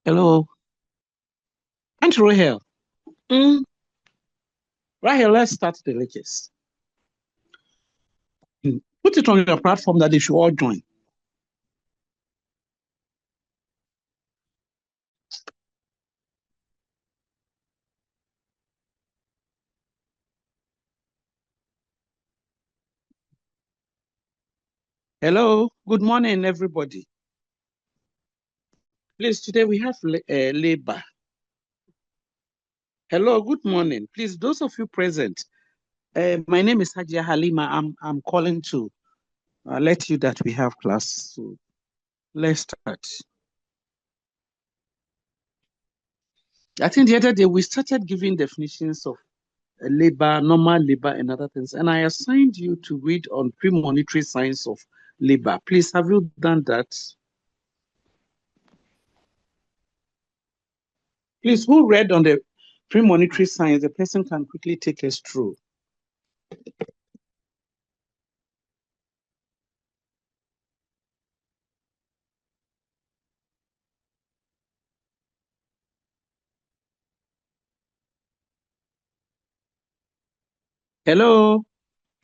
Hello, Auntie Rahel. Mm, Rahel, let's start the lectures. Put it on your platform that they should all join. Hello, good morning, everybody. Please, today we have labor. Hello, good morning. Please, those of you present, my name is HAJIA Halima. I'm calling to let you that we have class. So let's start. I think the other day we started giving definitions of labor, normal labor, and other things. And I assigned you to read on premonitory signs of labor. Please, have you done that? Please, who read on the premonitory signs? The person can quickly take us through. Hello,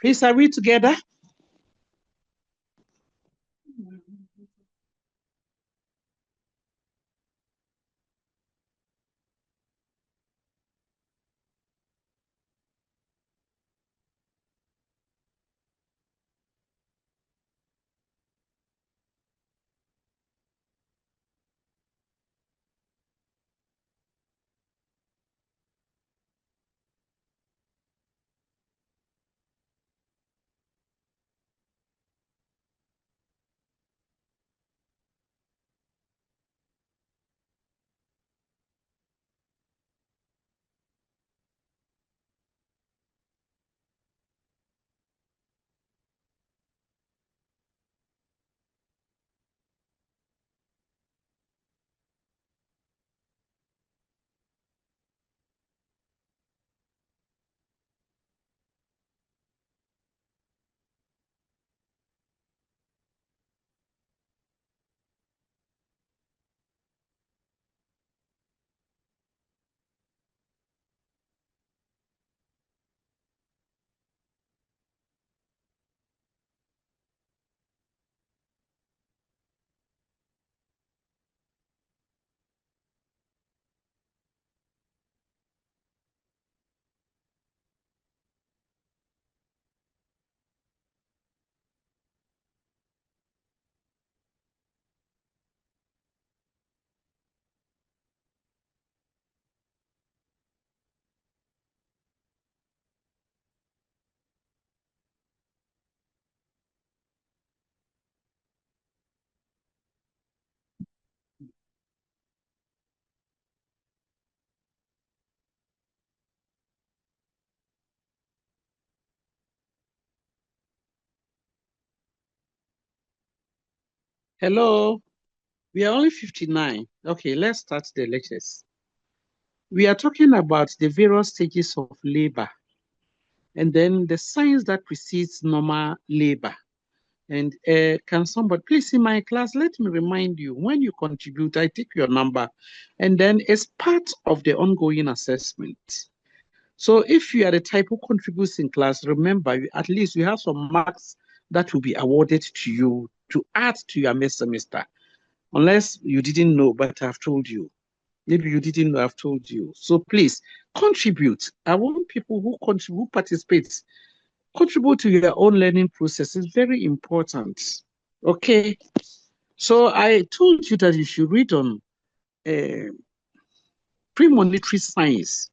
please, are we together? Hello, we are only 59. Okay, let's start the lectures. We are talking about the various stages of labor and then the signs that precedes normal labor. And can somebody, please, in my class, let me remind you, when you contribute, I take your number, and then it's part of the ongoing assessment. So if you are the type who contributes in class, remember, at least you have some marks that will be awarded to you to add to your semester, unless you didn't know, but I've told you. Maybe you didn't know, I've told you. So please, contribute. I want people who contribute, who participate, contribute to your own learning process. It's very important. Okay, so I told you that you should read on premonitory signs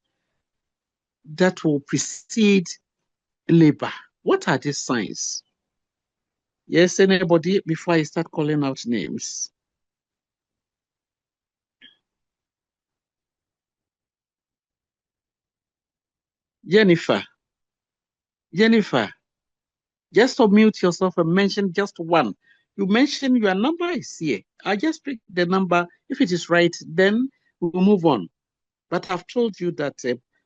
that will precede labor. What are these signs? Yes, anybody, before I start calling out names? Jennifer, Jennifer, just unmute yourself and mention just one. You mentioned your number is here. I just pick the number. If it is right, then we'll move on. But I've told you that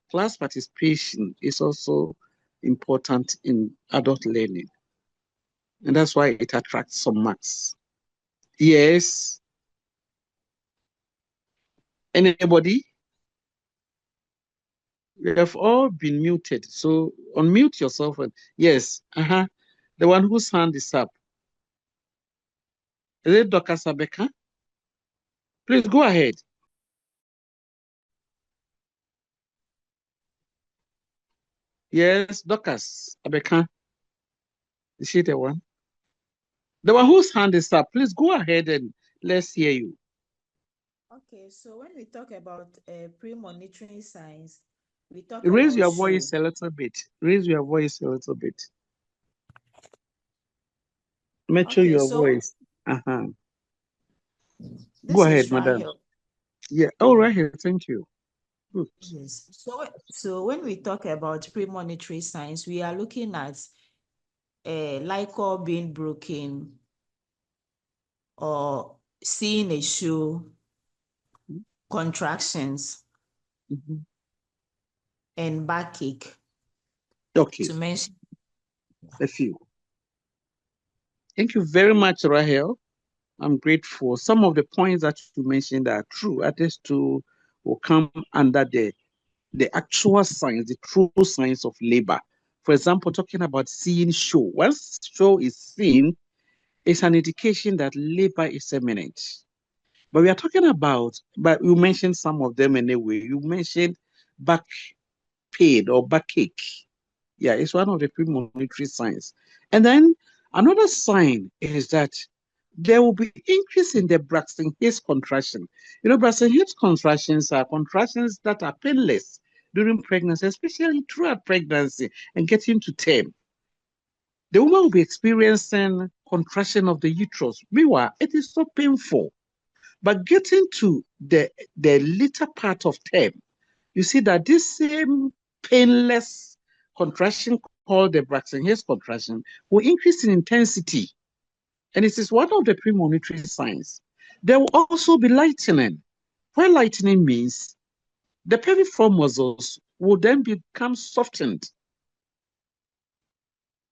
class participation is also important in adult learning. And that's why it attracts some marks. Yes. Anybody? You have all been muted. So unmute yourself. And yes, the one whose hand is up. Is it Dr. Sabeka? Please go ahead. Yes, Dr. Sabeka. Is she the one? The one whose hand is up, please go ahead and let's hear you. Okay, so when we talk about pre-monitoring signs, we talk Raise about your show. voice a little bit. Raise your voice a little bit. Mature Okay, your so voice. Go this ahead, is madam. Rahel. Yeah. Oh, right here. Thank you. Good. Yes. So when we talk about premonitory signs, we are looking at liquor being broken or seeing a show, contractions, and backache. Okay. To mention. A few. Thank you very much, Rahel. I'm grateful. Some of the points that you mentioned are true. At least two will come under the actual signs, the true signs of labor. For example, talking about seeing show. Once show is seen, it's an indication that labor is imminent. But we are talking about, but you mentioned some of them anyway. You mentioned back pain or backache. Yeah, it's one of the premonitory signs. And then another sign is that there will be increase in the Braxton Hicks contraction. You know, Braxton Hicks contractions are contractions that are painless during pregnancy, especially throughout pregnancy and getting to term. The woman will be experiencing contraction of the uterus. Meanwhile, it is so painful. But getting to the later part of term, you see that this same painless contraction called the Braxton Hicks contraction will increase in intensity. And it is one of the premonitory signs. There will also be lightening. Where lightening means the pelvic floor muscles will then become softened.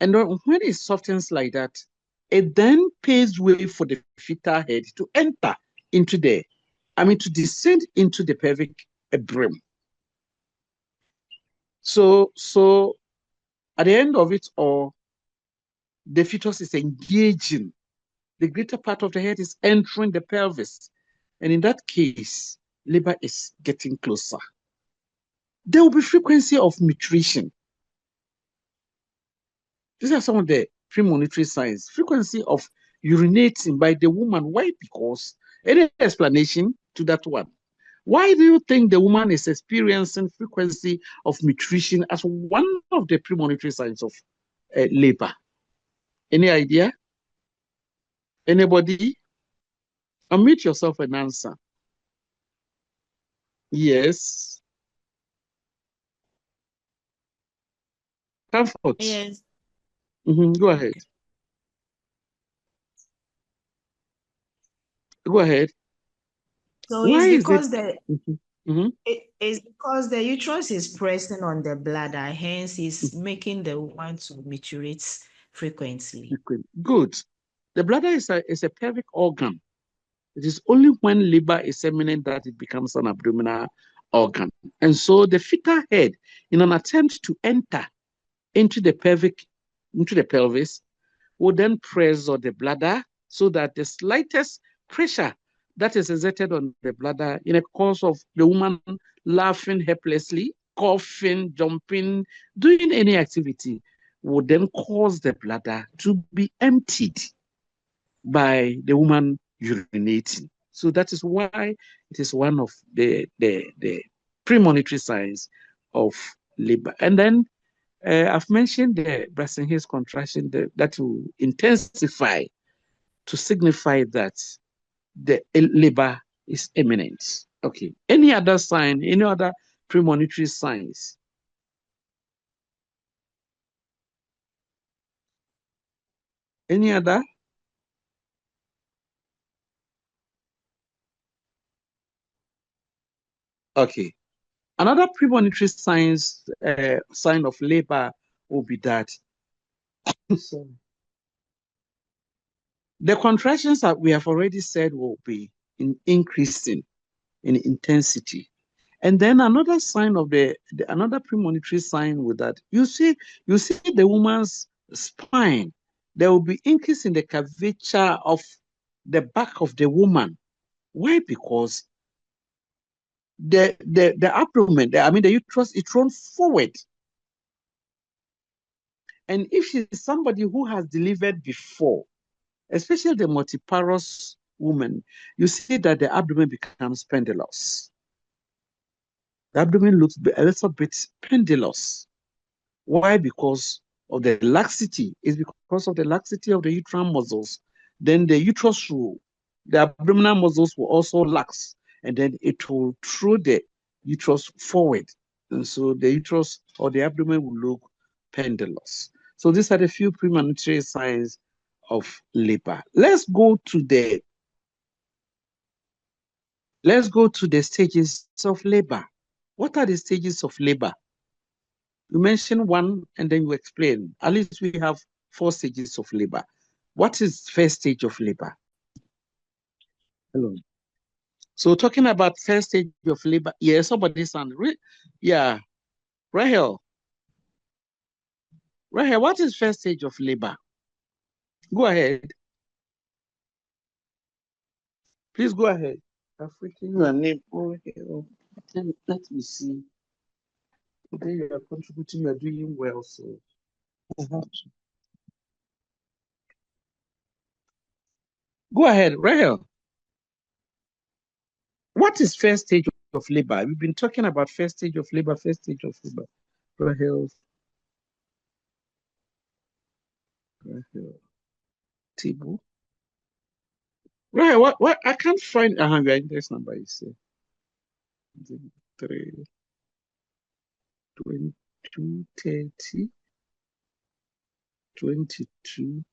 And when it softens like that, it then paves way for the fetal head to enter into to descend into the pelvic brim. So at the end of it all, the fetus is engaging. The greater part of the head is entering the pelvis. And in that case, labor is getting closer. There will be frequency of mituration. These are some of the premonitory signs. Frequency of urinating by the woman. Why? Because any explanation to that one? Why do you think the woman is experiencing frequency of mituration as one of the premonitory signs of labor? Any idea? Anybody? Unmute yourself and answer. Yes. Comfort. Yes. Go ahead. Go ahead. So Why it's is it? because it's because the uterus is pressing on the bladder, hence it's making the woman to maturate frequently. Good. The bladder is a pelvic organ. It is only when labor is imminent that it becomes an abdominal organ. And so the fetal head, in an attempt to enter into the pelvis, will then press on the bladder so that the slightest pressure that is exerted on the bladder in a course of the woman laughing helplessly, coughing, jumping, doing any activity, would then cause the bladder to be emptied by the woman urinating. So that is why it is one of the premonitory signs of labor. And then I've mentioned the Braxton Hicks contraction that will intensify to signify that the labor is imminent. Okay. Any other sign, any other premonitory signs? Any other? Okay. Another premonitory sign of labor will be that the contractions that we have already said will be increasing. in intensity. And then another sign of another premonitory sign with that, you see the woman's spine. There will be increase in the curvature of the back of the woman. Why? Because the abdomen, the uterus is thrown forward. And if she's somebody who has delivered before, especially the multiparous woman, you see that the abdomen becomes pendulous. The abdomen looks a little bit pendulous. Why? Because of the laxity. It's because of the laxity of the uterine muscles. Then the uterus the abdominal muscles will also lax, and then it will throw the uterus forward. And so the uterus or the abdomen will look pendulous. So these are the few premonitory signs of labor. Let's go to the stages of labor. What are the stages of labor? You mention one and then you explain. At least we have 4 stages of labor. What is first stage of labor? Hello. So talking about first stage of labor, yeah, somebody's on. Yeah, Rahel. Rahel, what is first stage of labor? Go ahead. Please go ahead. African, your name. Oh, let me see. Today you are contributing, you are doing well, so I have to. Go ahead, Rahel. What is first stage of labor? We've been talking about first stage of labor, Rahel, table. Right, what I can't find your index number is 3, 22, 30, 22,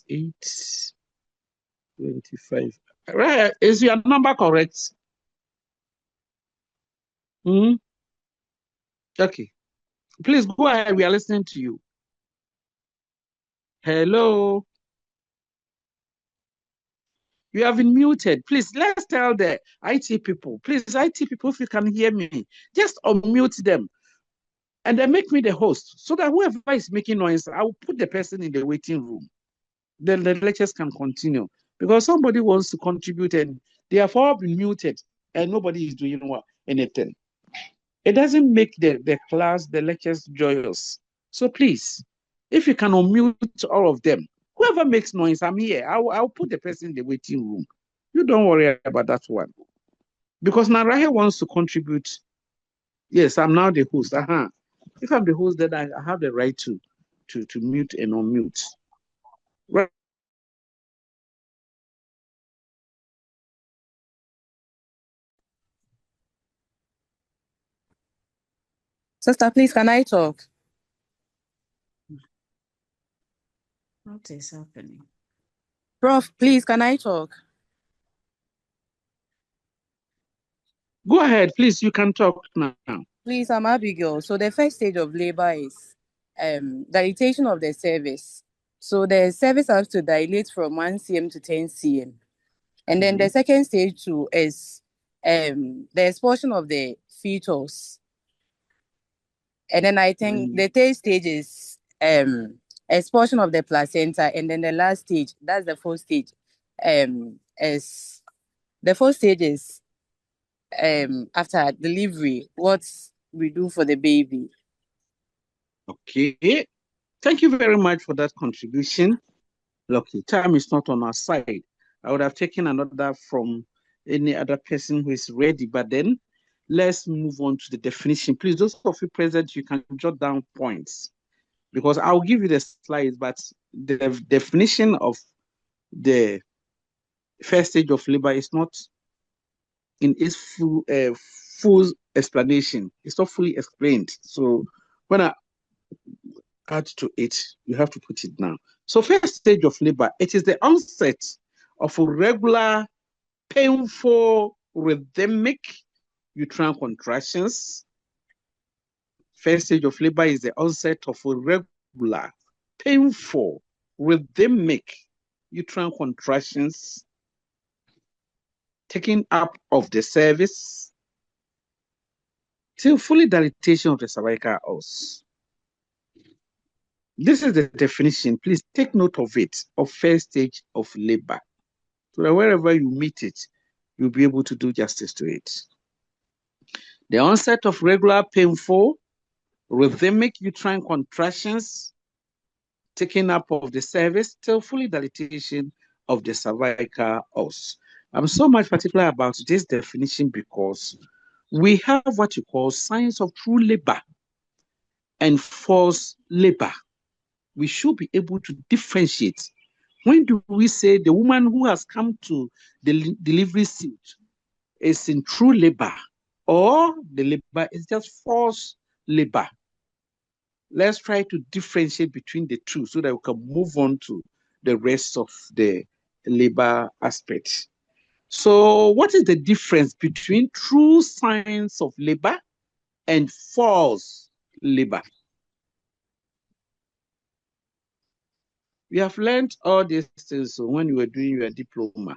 8, 25. Right, is your number correct? Hmm. Okay. Please go ahead. We are listening to you. Hello. You have been muted. Please, let's tell the IT people. Please, IT people, if you can hear me, just unmute them and then make me the host so that whoever is making noise, I will put the person in the waiting room. Then the lectures can continue because somebody wants to contribute and they have all been muted and nobody is doing anything. It doesn't make the class, the lectures joyous. So please, if you can unmute all of them, whoever makes noise, I'm here. I'll put the person in the waiting room. You don't worry about that one. Because Narahe wants to contribute. Yes, I'm now the host. If I'm the host, then I have the right to mute and unmute. Right. Sister, please, can I talk? What is happening? Prof, please, can I talk? Go ahead, please. You can talk now. Please, I'm Abigail. So the first stage of labor is dilatation of the cervix. So the cervix has to dilate from 1 cm to 10 cm. And then the second stage too is the expulsion of the fetus. And then I think the third stage is expulsion of the placenta. And then the last stage, that's the fourth stage, is the fourth stage is after delivery, what we do for the baby. Okay. Thank you very much for that contribution. Lucky, time is not on our side. I would have taken another from any other person who is ready, but then let's move on to the definition. Please, those of you present, you can jot down points because I'll give you the slides, but the definition of the first stage of labor is not in its full explanation. It's not fully explained. So when I add to it, you have to put it down. So first stage of labor, it is the onset of regular, painful, rhythmic uterine contractions. First stage of labor is the onset of regular, painful, rhythmic uterine contractions taking up of the cervix till fully dilatation of the cervical os. This is the definition. Please take note of it, of first stage of labor. So that wherever you meet it, you'll be able to do justice to it. The onset of regular painful, rhythmic uterine contractions, taking up of the cervix till fully dilatation of the cervical os. I'm so much particular about this definition because we have what you call signs of true labor and false labor. We should be able to differentiate. When do we say the woman who has come to the delivery suit is in true labor, or the labor is just false labor? Let's try to differentiate between the two so that we can move on to the rest of the labor aspects. So what is the difference between true signs of labor and false labor? We have learned all these things when you were doing your diploma.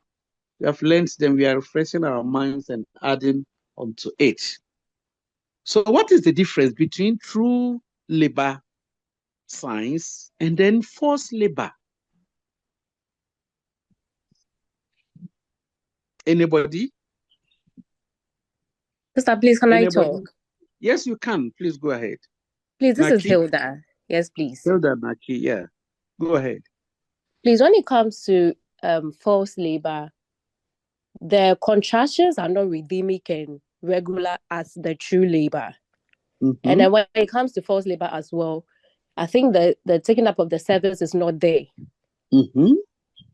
We have learned them, we are refreshing our minds and adding onto it. So what is the difference between true labor signs and then false labor? Anybody? Sister, please, can I talk? Yes, you can. Please go ahead. Please, this Naki? is Hilda. Yes, please. Hilda, Naki, yeah. Go ahead. Please, when it comes to false labor, the contractions are not rhythmic and regular as the true labor. Mm-hmm. And then when it comes to false labor as well, I think the taking up of the cervix is not there. Mm-hmm.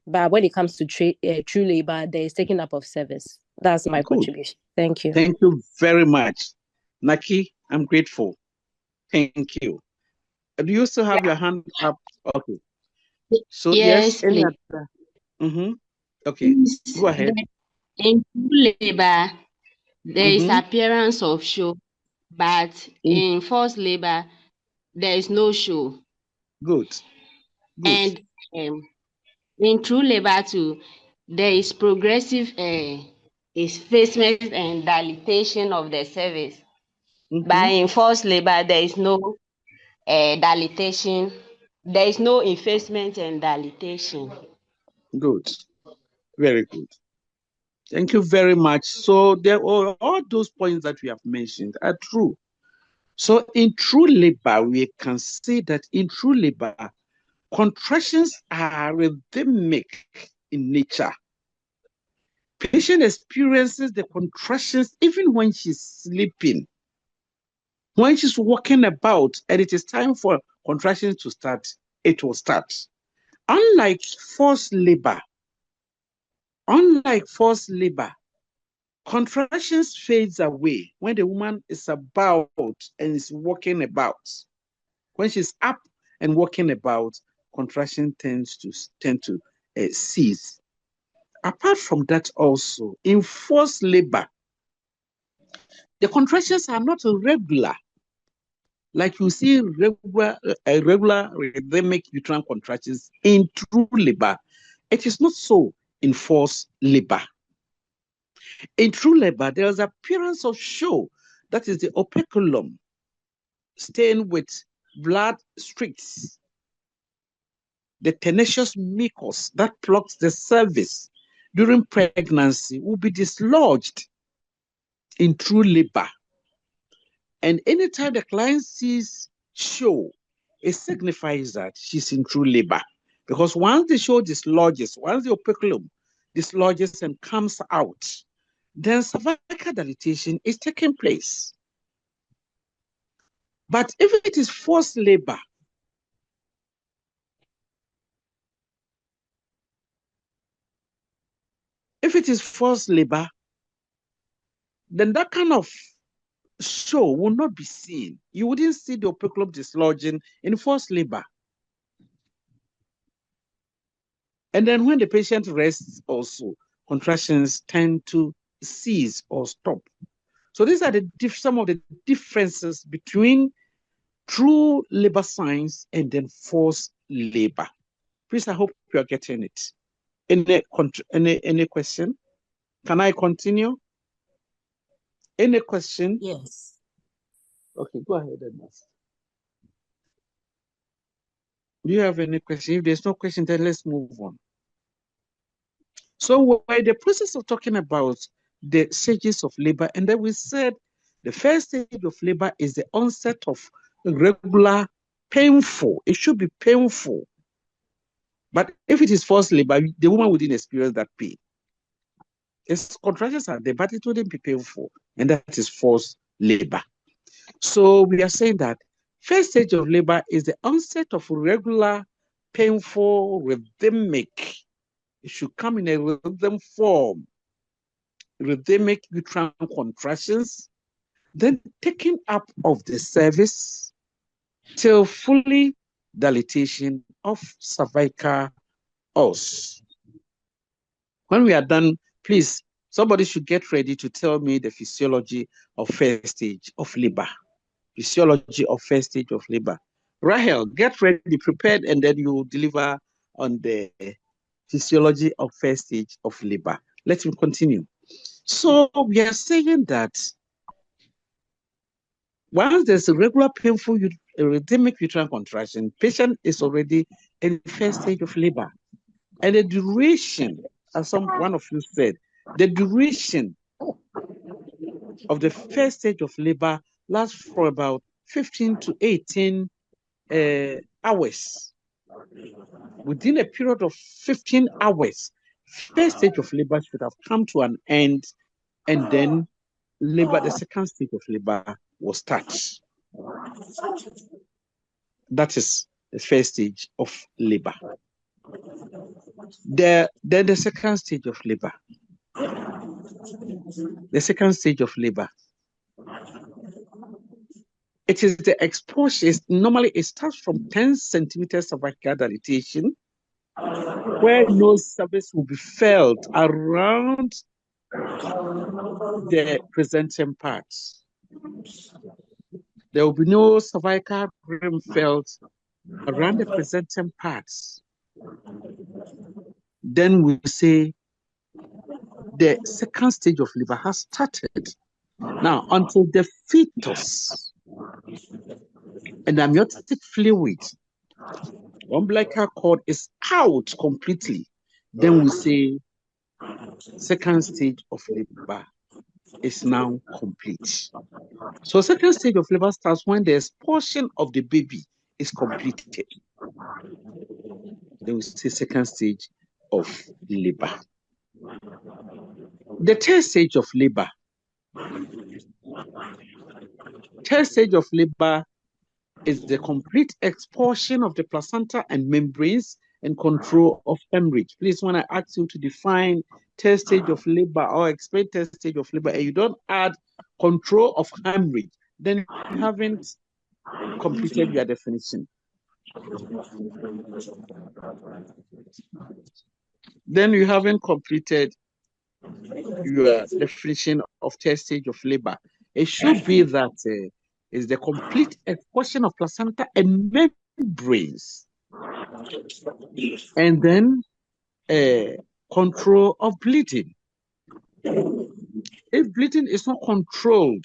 But when it comes to true labor, there is taking up of cervix. That's my contribution. Thank you. Thank you very much. Naki, I'm grateful. Thank you. Do you still have your hand up? Okay. So yes, any other? Mm-hmm. Okay, go ahead. In true labor, there is appearance of show, but in false labor, there is no show. Good. And in true labor too, there is progressive effacement and dilatation of the cervix. But in false labor, there is no dilatation. There is no effacement and dilatation. Good. Very good. Thank you very much. So all those points that we have mentioned are true. So in true labor, we can say that in true labor, contractions are rhythmic in nature. Patient experiences the contractions even when she's sleeping. When she's walking about and it is time for contractions to start, it will start. Unlike forced labor, contractions fades away when the woman is about and is walking about. When she's up and walking about, contraction tend to cease. Apart from that also, in forced labor, the contractions are not regular. Like you see regular rhythmic uterine contractions in true labor. It is not so in forced labor. In true labor, there is appearance of show, that is the operculum, stained with blood streaks. The tenacious mucus that blocks the cervix during pregnancy will be dislodged in true labor. And anytime the client sees show, it signifies that she's in true labor. Because once the show dislodges, once the operculum dislodges and comes out, then cervical dilatation is taking place. But if it is forced labor, then that kind of show will not be seen. You wouldn't see the operculum dislodging in forced labor. And then when the patient rests also, contractions tend to cease or stop. So these are some of the differences between true labor signs and then forced labor. Please, I hope you are getting it. Any question? Can I continue? Any question? Yes. Okay, go ahead and ask. Do you have any question? If there's no question, then let's move on. So we're in the process of talking about the stages of labor, and then we said the first stage of labor is the onset of regular, painful. It should be painful. But if it is forced labor, the woman wouldn't experience that pain. Its contractions are there, but it wouldn't be painful, and that is forced labor. So we are saying that first stage of labor is the onset of regular, painful, rhythmic. It should come in a rhythm form. Rhythmic uterine contractions, then taking up of the cervix till fully dilatation of cervical os. When we are done, please, somebody should get ready to tell me the physiology of first stage of labor. Physiology of first stage of labor. Rahel, get ready, prepared, and then you deliver on the physiology of first stage of labor. Let me continue. So we are saying that once there's a regular painful rhythmic uterine contraction, patient is already in the first stage of labor. And the duration, as one of you said, the duration of the first stage of labor lasts for about 15 to 18 hours. Within a period of 15 hours, first stage of labor should have come to an end, and then labor, the second stage of labor will start. That is the first stage of labor. Then the second stage of labor. The second stage of labor. It is the exposure. Normally, it starts from 10 centimeters of cervical dilatation, where no cervix will be felt around the presenting parts. There will be no cervical rim felt around the presenting parts. Then we say the second stage of labor has started. Now, until the fetus and the amniotic fluid, umbilical cord is out completely, then we say second stage of labor is now complete. So second stage of labor starts when the expulsion of the baby is completed. Then we say second stage of labor. The third stage of labor. Third stage of labor is the complete expulsion of the placenta and membranes and control of hemorrhage. Please, when I ask you to define third stage of labor or explain third stage of labor, and you don't add control of hemorrhage, then you haven't completed your definition. Then you haven't completed your definition of third stage of labor. It should be that is the complete expulsion of placenta and membranes, and then control of bleeding. If bleeding is not controlled,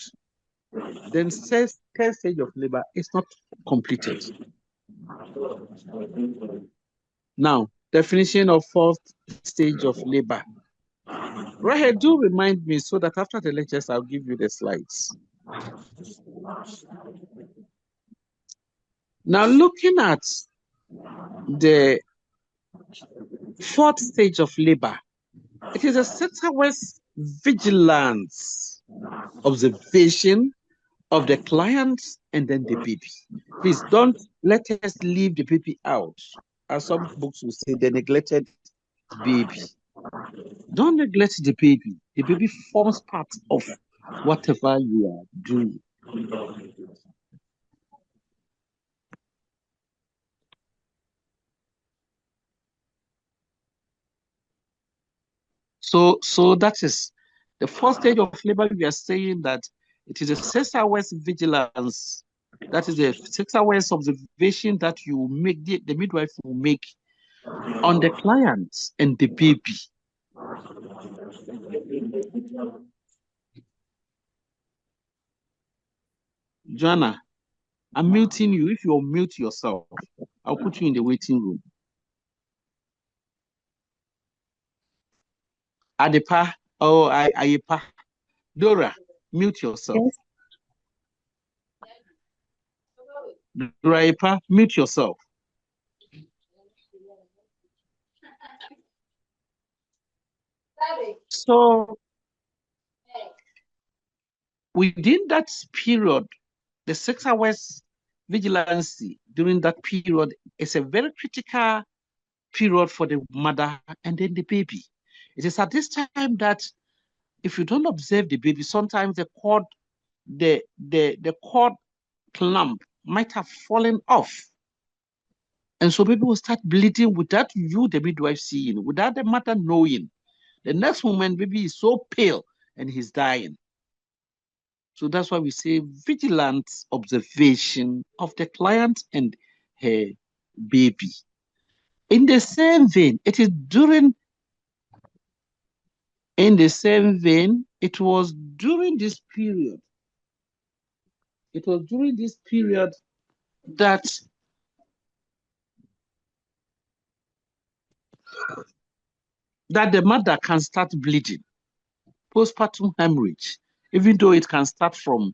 then third stage of labor is not completed. Now, definition of fourth stage of labor. Rahel, do remind me so that after the lectures, I'll give you the slides. Now, looking at the fourth stage of labor, it is a 6 hours vigilance, observation of the client and then the baby. Please don't let us leave the baby out. As some books will say, the neglected baby. Don't neglect the baby. The baby forms part of whatever you are doing. So that is the first stage of labor. We are saying that it is a 6 hours vigilance. That is the 6 hours observation that you make, the midwife will make on the client and the baby. Joanna, I'm muting you. If you mute yourself, I'll put you in the waiting room. Adepa, oh, Ayepa. Dora, mute yourself. Yes. Dora Ayepa, mute yourself. So, within that period, the 6 hours vigilance during that period is a very critical period for the mother and then the baby. It is at this time that if you don't observe the baby, sometimes the cord clamp might have fallen off. And so baby will start bleeding without you, the midwife, seeing, without the mother knowing. The next moment, baby is so pale and he's dying. So that's why we say vigilant observation of the client and her baby. In the same vein, it was during this period. It was during this period that the mother can start bleeding, postpartum hemorrhage, even though it can start from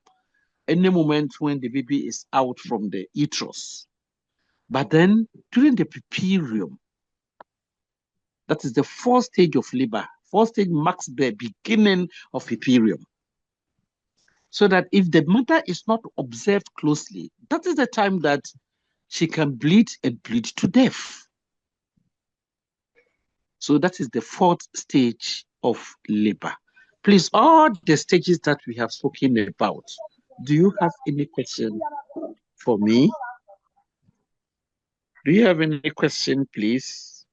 any moment when the baby is out from the uterus. But then during the preperium, that is the 4th stage of labor. 4th stage marks the beginning of preperium. So that if the mother is not observed closely, that is the time that she can bleed and bleed to death. So that is the 4th stage of labor. Please, all the stages that we have spoken about, do you have any question for me? Do you have any question, please?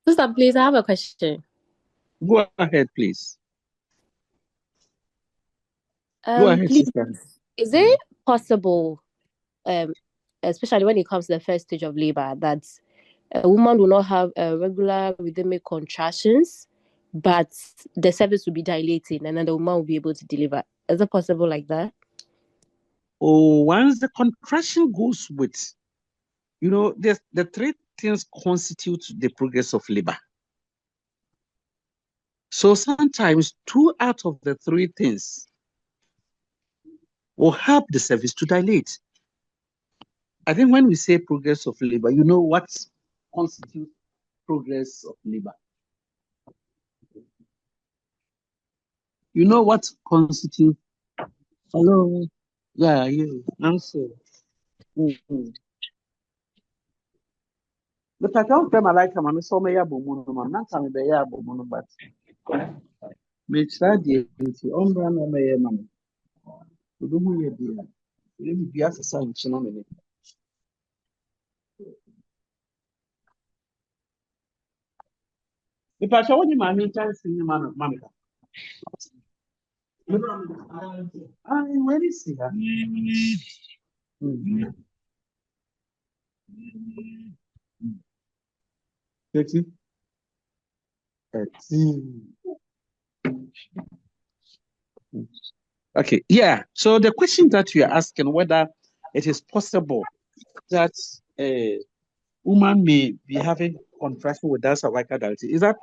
Sister, please, I have a question. Go ahead, please. Go ahead, Please, sister. is it possible, especially when it comes to the first stage of labor, that a woman will not have regular rhythmic contractions, but the cervix will be dilating and then the woman will be able to deliver? Is it possible like that? Oh, once the contraction goes with, the 3 things constitute the progress of labor. So sometimes 2 out of the 3 things will help the cervix to dilate. I think when we say progress of labor, you know what constitutes progress of labor? You know what constitutes? Hello? Yeah, you. Answer. But I don't feel like I'm so many abomono. Not some be abomono, but me try the umbra no me man. To do who you be. You be as a sign chino. If I show you my chance in man, Monica. Where is he? Okay, yeah. So the question that you are asking, whether it is possible that a woman may be having contraction without cervical dilation, is that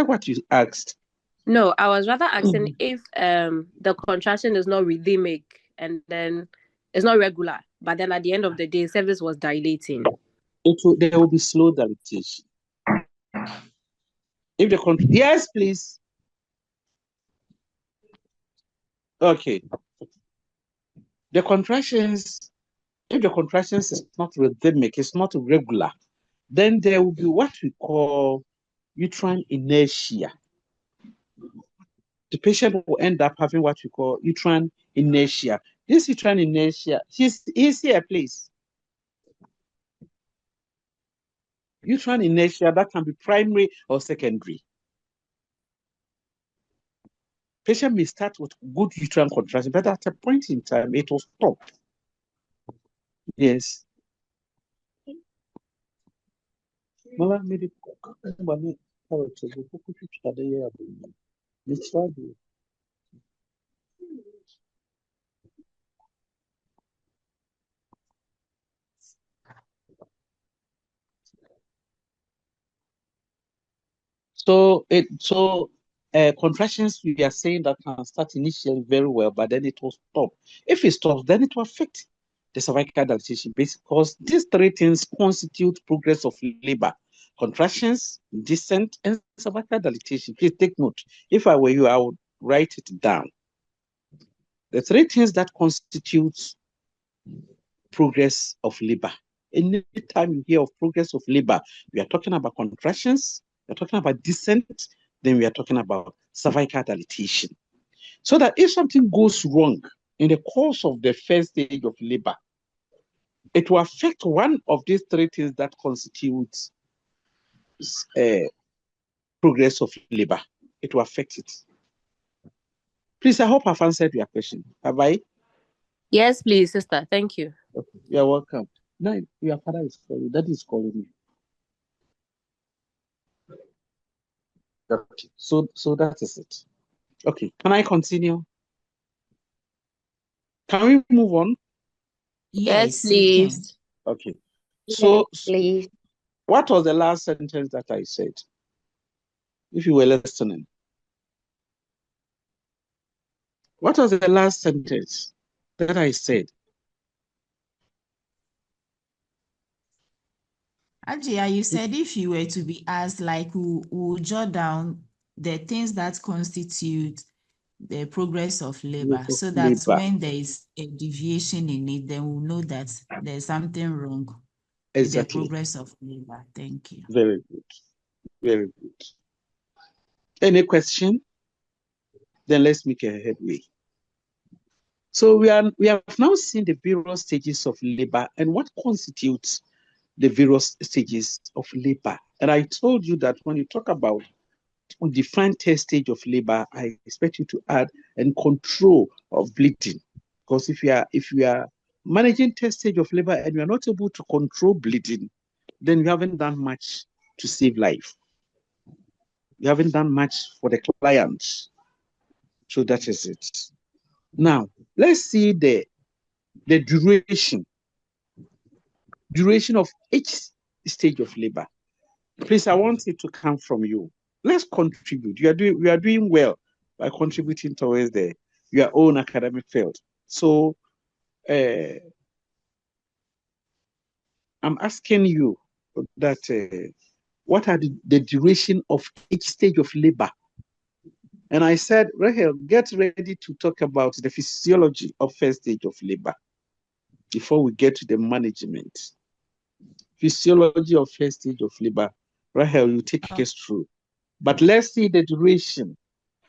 what you asked? No, I was rather asking if the contraction is not rhythmic and then it's not regular, but then at the end of the day, cervix was dilating. There will be slow dilatation. If the yes, please. Okay. The contractions, if the contractions is not rhythmic, it's not regular, then there will be what we call uterine inertia. The patient will end up having what we call uterine inertia. This uterine inertia, he's here, please. Uterine inertia, that can be primary or secondary. Patient may start with good uterine contraction, but at a point in time, it will stop. Yes. So contractions, we are saying that can start initially very well, but then it will stop. If it stops, then it will affect the cervical dilatation because these three things constitute progress of labor: contractions, descent, and cervical dilatation. Please take note. If I were you, I would write it down. The three things that constitute progress of labor. Anytime you hear of progress of labor, we are talking about contractions, we are talking about descent, then we are talking about cervical dilatation. So that if something goes wrong in the course of the first stage of labor, it will affect one of these three things that constitutes progress of labor. It will affect it. Please, I hope I've answered your question. Have I? Yes, please, sister. Thank you. Okay, you're welcome. Now, your father is calling. That is calling me. Okay, so that is it. Okay, can I continue? Can we move on? Yes, Yes, you can. please. Okay. Yes, So please. what was the last sentence that I said? If you were listening. What was the last sentence that I said? HAJIA, you said if you were to be asked, like, we'll jot down the things that constitute the progress of labor, so that Labor. when there is a deviation in it, then we'll know that there's something wrong with the Exactly. progress of labor. Thank you. Very good. Very good. Any question? Then let's make a headway. So we have now seen the various stages of labor and what constitutes the various stages of labor. And I told you that when you talk about defined test stage of labor, I expect you to add and control of bleeding. Because if you are managing test stage of labor and you are not able to control bleeding, then you haven't done much to save life. You haven't done much for the client. So that is it. Now, let's see the duration of each stage of labor. Please, I want it to come from you. Let's contribute. We are doing well by contributing towards your own academic field. So I'm asking you that what are the duration of each stage of labor? And I said, Rahel, get ready to talk about the physiology of first stage of labor before we get to the management. Physiology of first stage of labor. Rahel, you take us through. But let's see the duration.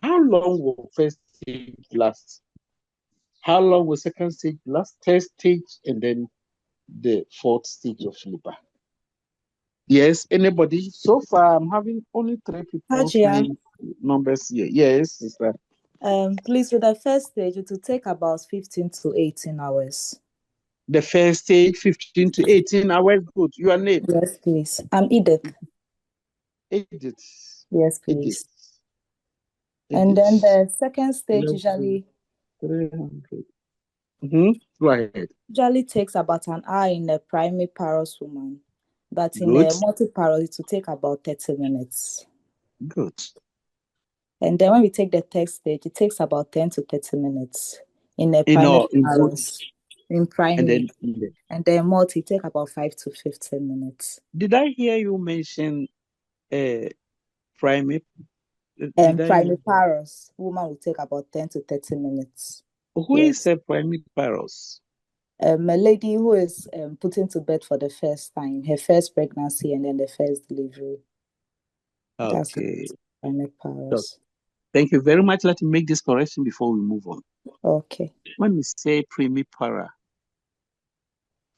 How long will first stage last? How long will second stage last? Third stage, and then the fourth stage of labor. Yes, anybody? So far, I'm having only 3 people's HAJIA, numbers here. Yes, sister. Please, with the first stage, it will take about 15 to 18 hours. The first stage, 15 to 18 hours. Good. Your name? Yes, please. I'm Edith. Edith. Yes, please. Edith. And then the second stage 11, usually 300. Go ahead. Usually takes about an hour in a primary parous woman, but in Good. a multiparous, it will take about 30 minutes. Good. And then when we take the third stage, it takes about 10 to 30 minutes in a primary parous. In primary. And then multi take about 5 to 15 minutes. Did I hear you mention primary? Primary parous woman will take about 10 to 30 minutes. Who is a primary parous? A lady who is put into bed for the first time, her first pregnancy and then the first delivery. Okay. That's primary parous. Thank you very much. Let me make this correction before we move on. Okay. When we say primary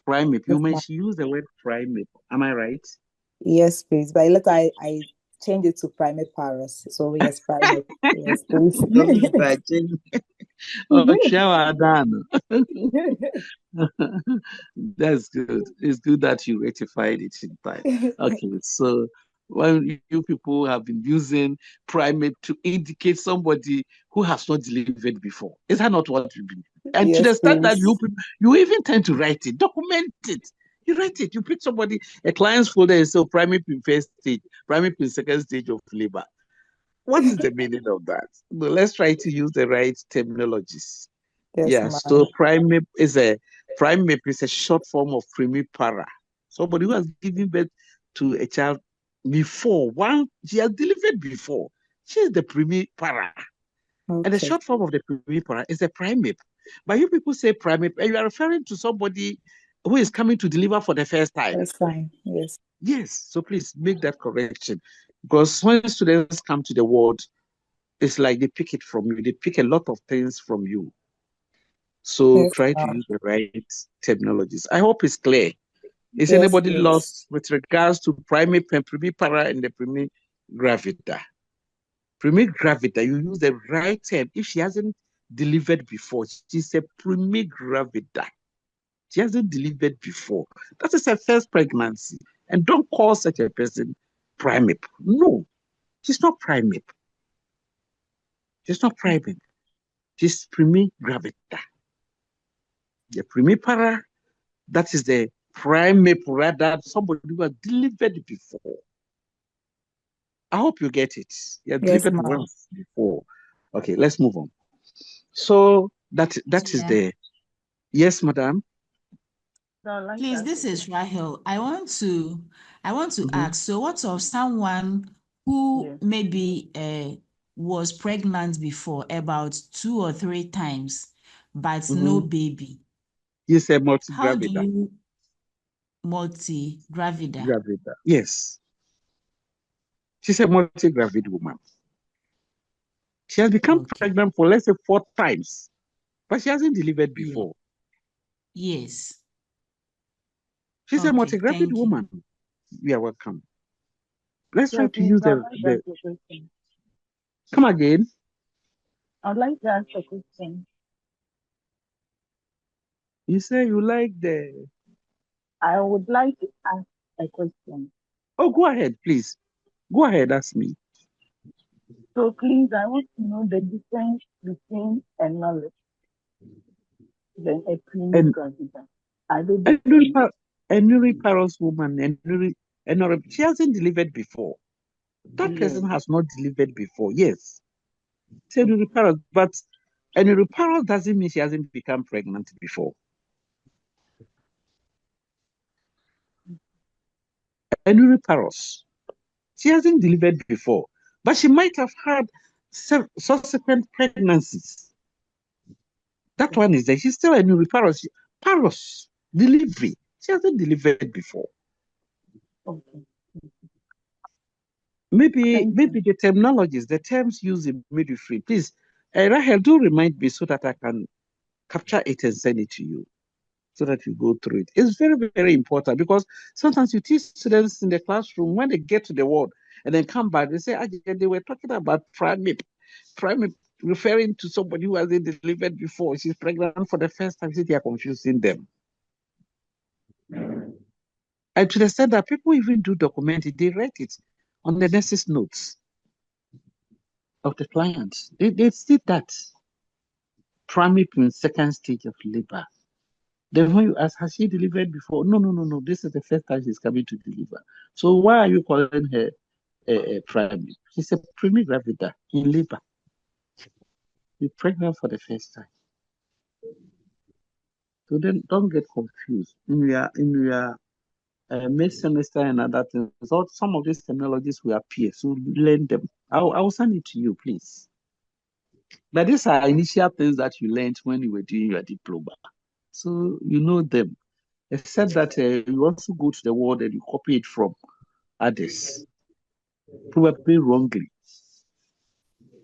primate, you may use the word primate. Am I right? Yes, please. But later I change it to primiparous. So yes, primate. Yes, please. That's good. It's good that you rectified it in time. Okay, so when you people have been using primate to indicate somebody who has not delivered before, is that not what you believe? And to Yes, the extent that please. you even tend to write it, document it. You write it. You pick somebody, a client's folder, and say primate in first stage, primate in second stage of labor. What is the meaning of that? No, let's try to use the right terminologies. Yes, Yeah, ma'am. so primate is a short form of primipara. Somebody who has given birth to a child before, she has delivered before. She is the primipara. Okay. And the short form of the primipara is a primate. But you people say primate, and you are referring to somebody who is coming to deliver for the first time. That's fine. Yes. Yes, so please make that correction. Because when students come to the ward, it's like they pick it from you. They pick a lot of things from you. So Yes, try to use the right terminologies. I hope it's clear. Is yes, anybody please. lost with regards to primate, primipara, and the primigravida? Primigravida, you use the right term. If she hasn't delivered before, she's a primigravida. She hasn't delivered before. That is her first pregnancy. And don't call such a person primate. No, she's not primate. She's not primate. She's primigravida. The primipara, that is the primate, rather somebody who has delivered before. I hope you get it. You have delivered once before. Okay, let's move on. So that is the yes, madam. Please, this is Rahel. I want to ask. So, what of someone who maybe was pregnant before about 2 or 3 times, but no baby? You say multigravida. How do you multigravida? Gravida. Yes. She's a multigravid woman. She has become pregnant for, let's say, 4 times, but she hasn't delivered before. Yes. She's a multigravid woman. You are welcome. Let's try to use the Come again. I'd like to ask a question. You say you like the... I would like to ask a question. Oh, go ahead, please. Go ahead, ask me. So please, I want to know the difference between a knowledge and a primigravida. Are they different? A nulliparous woman, she hasn't delivered before. That person has not delivered before, yes. It's a nulliparous, but a nulliparous doesn't mean she hasn't become pregnant before. A nulliparous, she hasn't delivered before, but she might have had subsequent pregnancies. That one is there. She's still a nulliparous. Paros, delivery. She hasn't delivered before. Okay. Maybe the terminologies, the terms used in midwifery. Please, Rahel, do remind me so that I can capture it and send it to you so that you go through it. It's very, very important because sometimes you teach students in the classroom when they get to the ward and then come back, they say, they were talking about primate, referring to somebody who hasn't delivered before. She's pregnant for the first time. They are confusing them. And to the extent that people even do document it, they write it on the nurse's notes of the clients. They see that primate in second stage of labor. Then when you ask, has she delivered before? No. This is the first time she's coming to deliver. So why are you calling her a primate? She's a primigravida in labor. You're pregnant for the first time. So then don't get confused. In your mid-semester and other things, some of these terminologies will appear. So learn them. I'll send it to you, please. But these are initial things that you learned when you were doing your diploma. So you know them. Except that you also go to the word and you copy it from others, probably wrongly.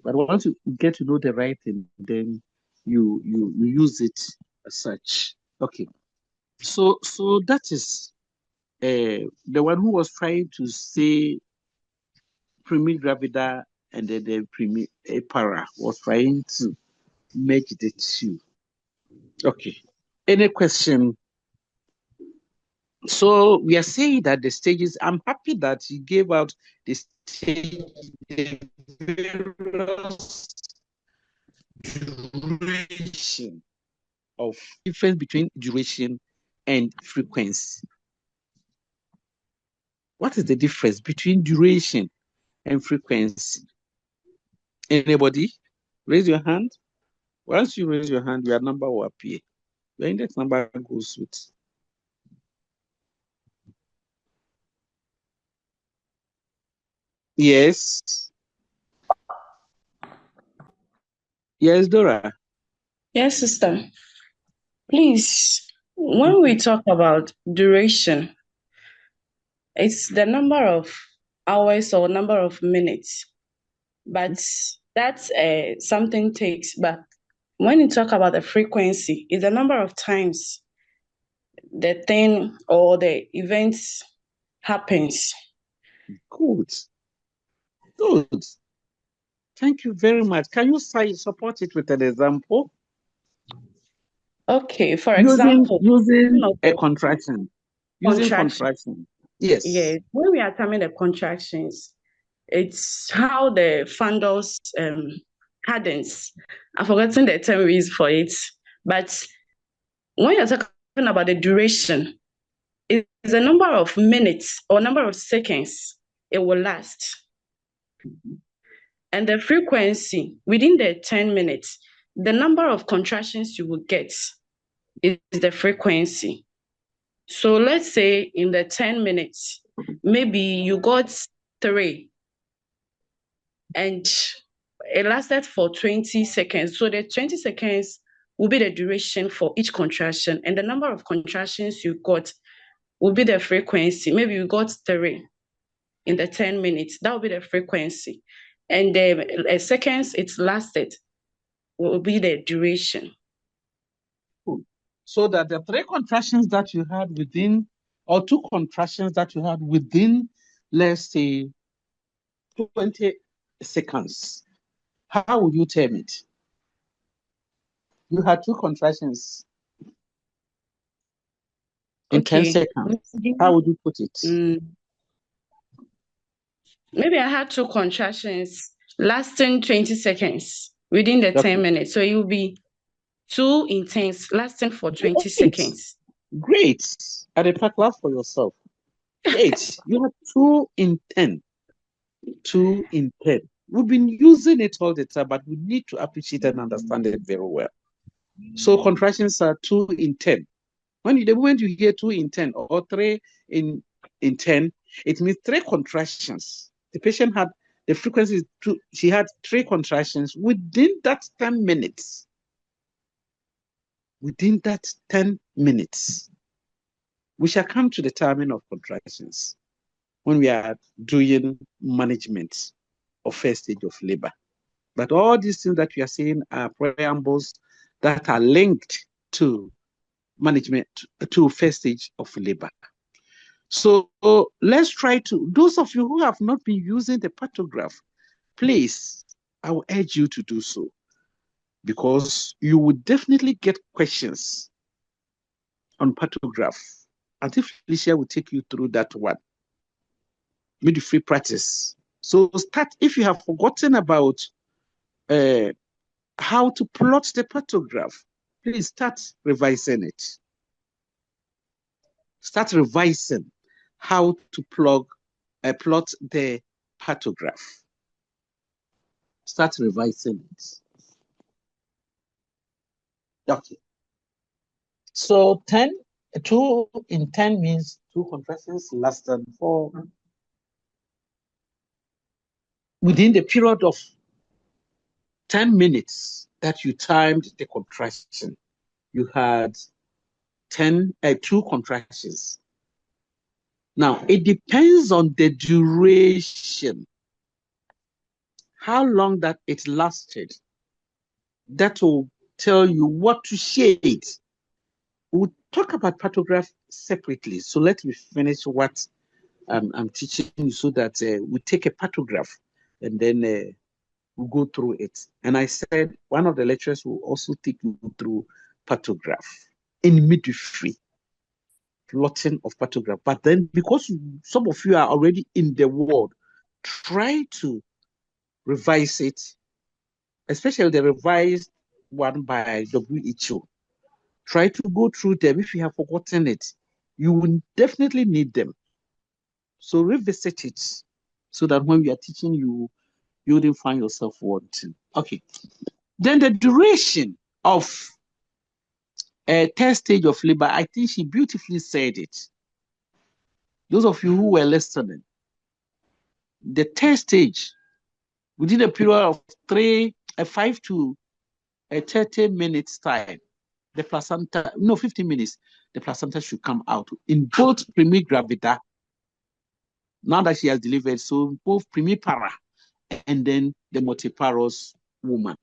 But once you get to know the right thing, then you use it as such. Okay. So that is the one who was trying to say primigravida and then the primipara was trying to merge the two. Okay. Any question? So we are saying that the stages, I'm happy that you gave out the stage, the various duration of difference between duration and frequency. What is the difference between duration and frequency? Anybody? Raise your hand. Once you raise your hand, your number will appear. Your index number goes with. Yes. Yes, Dora. Yes, sister. Please, when we talk about duration, it's the number of hours or number of minutes, but that's something takes. But when you talk about the frequency, it's the number of times the thing or the events happens. Good. Good. Thank you very much. Can you support it with an example? Okay, for example, using a contraction. Using contraction. Yes. Yes. When we are terming the contractions, it's how the fundus cadence. I've forgotten the term we use for it. But when you're talking about the duration, it's a number of minutes or number of seconds it will last. And the frequency within the 10 minutes, the number of contractions you will get is the frequency. So let's say in the 10 minutes, maybe you got 3 and it lasted for 20 seconds. So the 20 seconds will be the duration for each contraction, and the number of contractions you got will be the frequency. Maybe you got 3 in the 10 minutes. That will be the frequency. And the seconds it's lasted will be the duration. So that the 3 contractions that you had within, or 2 contractions that you had within, let's say, 20 seconds, how would you term it? You had 2 contractions in 10 seconds. How would you put it? Maybe I had 2 contractions lasting 20 seconds within the 10 minutes. So it will be 2 intense lasting for 20 seconds. Great. At a clap for yourself. Great. You have 2 in 10. 2 in 10. We've been using it all the time, but we need to appreciate and understand it very well. So contractions are 2 in 10. The moment you hear 2 in 10 or 3 in 10, it means 3 contractions. The patient had the frequency is 2. She had 3 contractions within that 10 minutes. Within that 10 minutes. We shall come to the timing of contractions when we are doing management of first stage of labor. But all these things that we are saying are preambles that are linked to management, to first stage of labor. So let's try to, those of you who have not been using the pantograph, please, I will urge you to do so, because you would definitely get questions on pantograph. And if Felicia will take you through that one, midwifery practice. So start, if you have forgotten about how to plot the pantograph, please start revising it. Start revising how to plot the pantograph. Start revising it. Okay. So 2 in 10 means 2 contractions lasted for within the period of 10 minutes that you timed the contraction. You had 2 contractions. Now, it depends on the duration, how long that it lasted. That will tell you what to shade. We'll talk about pantograph separately. So let me finish what I'm teaching you so that we take a pathograph and then we'll go through it. And I said one of the lecturers will also take you through pathograph in midwifery, plotting of pathograph. But then because some of you are already in the world, try to revise it, especially the revised one by WHO. Try to go through them. If you have forgotten it, you will definitely need them. So revisit it so that when we are teaching you, you wouldn't find yourself wanting. Okay. Then the duration of a third stage of labor, I think she beautifully said it. Those of you who were listening, the third stage, within a period of 5 to 30 minutes time, the placenta, no, 15 minutes, the placenta should come out in both primigravida, now that she has delivered, so both primipara and then the multiparous woman.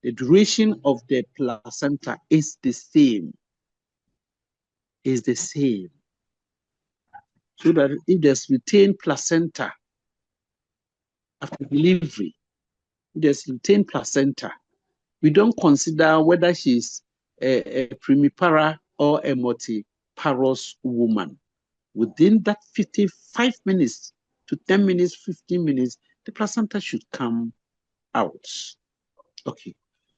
The duration of the placenta is the same. So that if there's retained placenta after delivery, if there's retained placenta, we don't consider whether she's a primipara or a multiparous woman. Within that 55 minutes to 10 minutes, 15 minutes, the placenta should come out. Okay.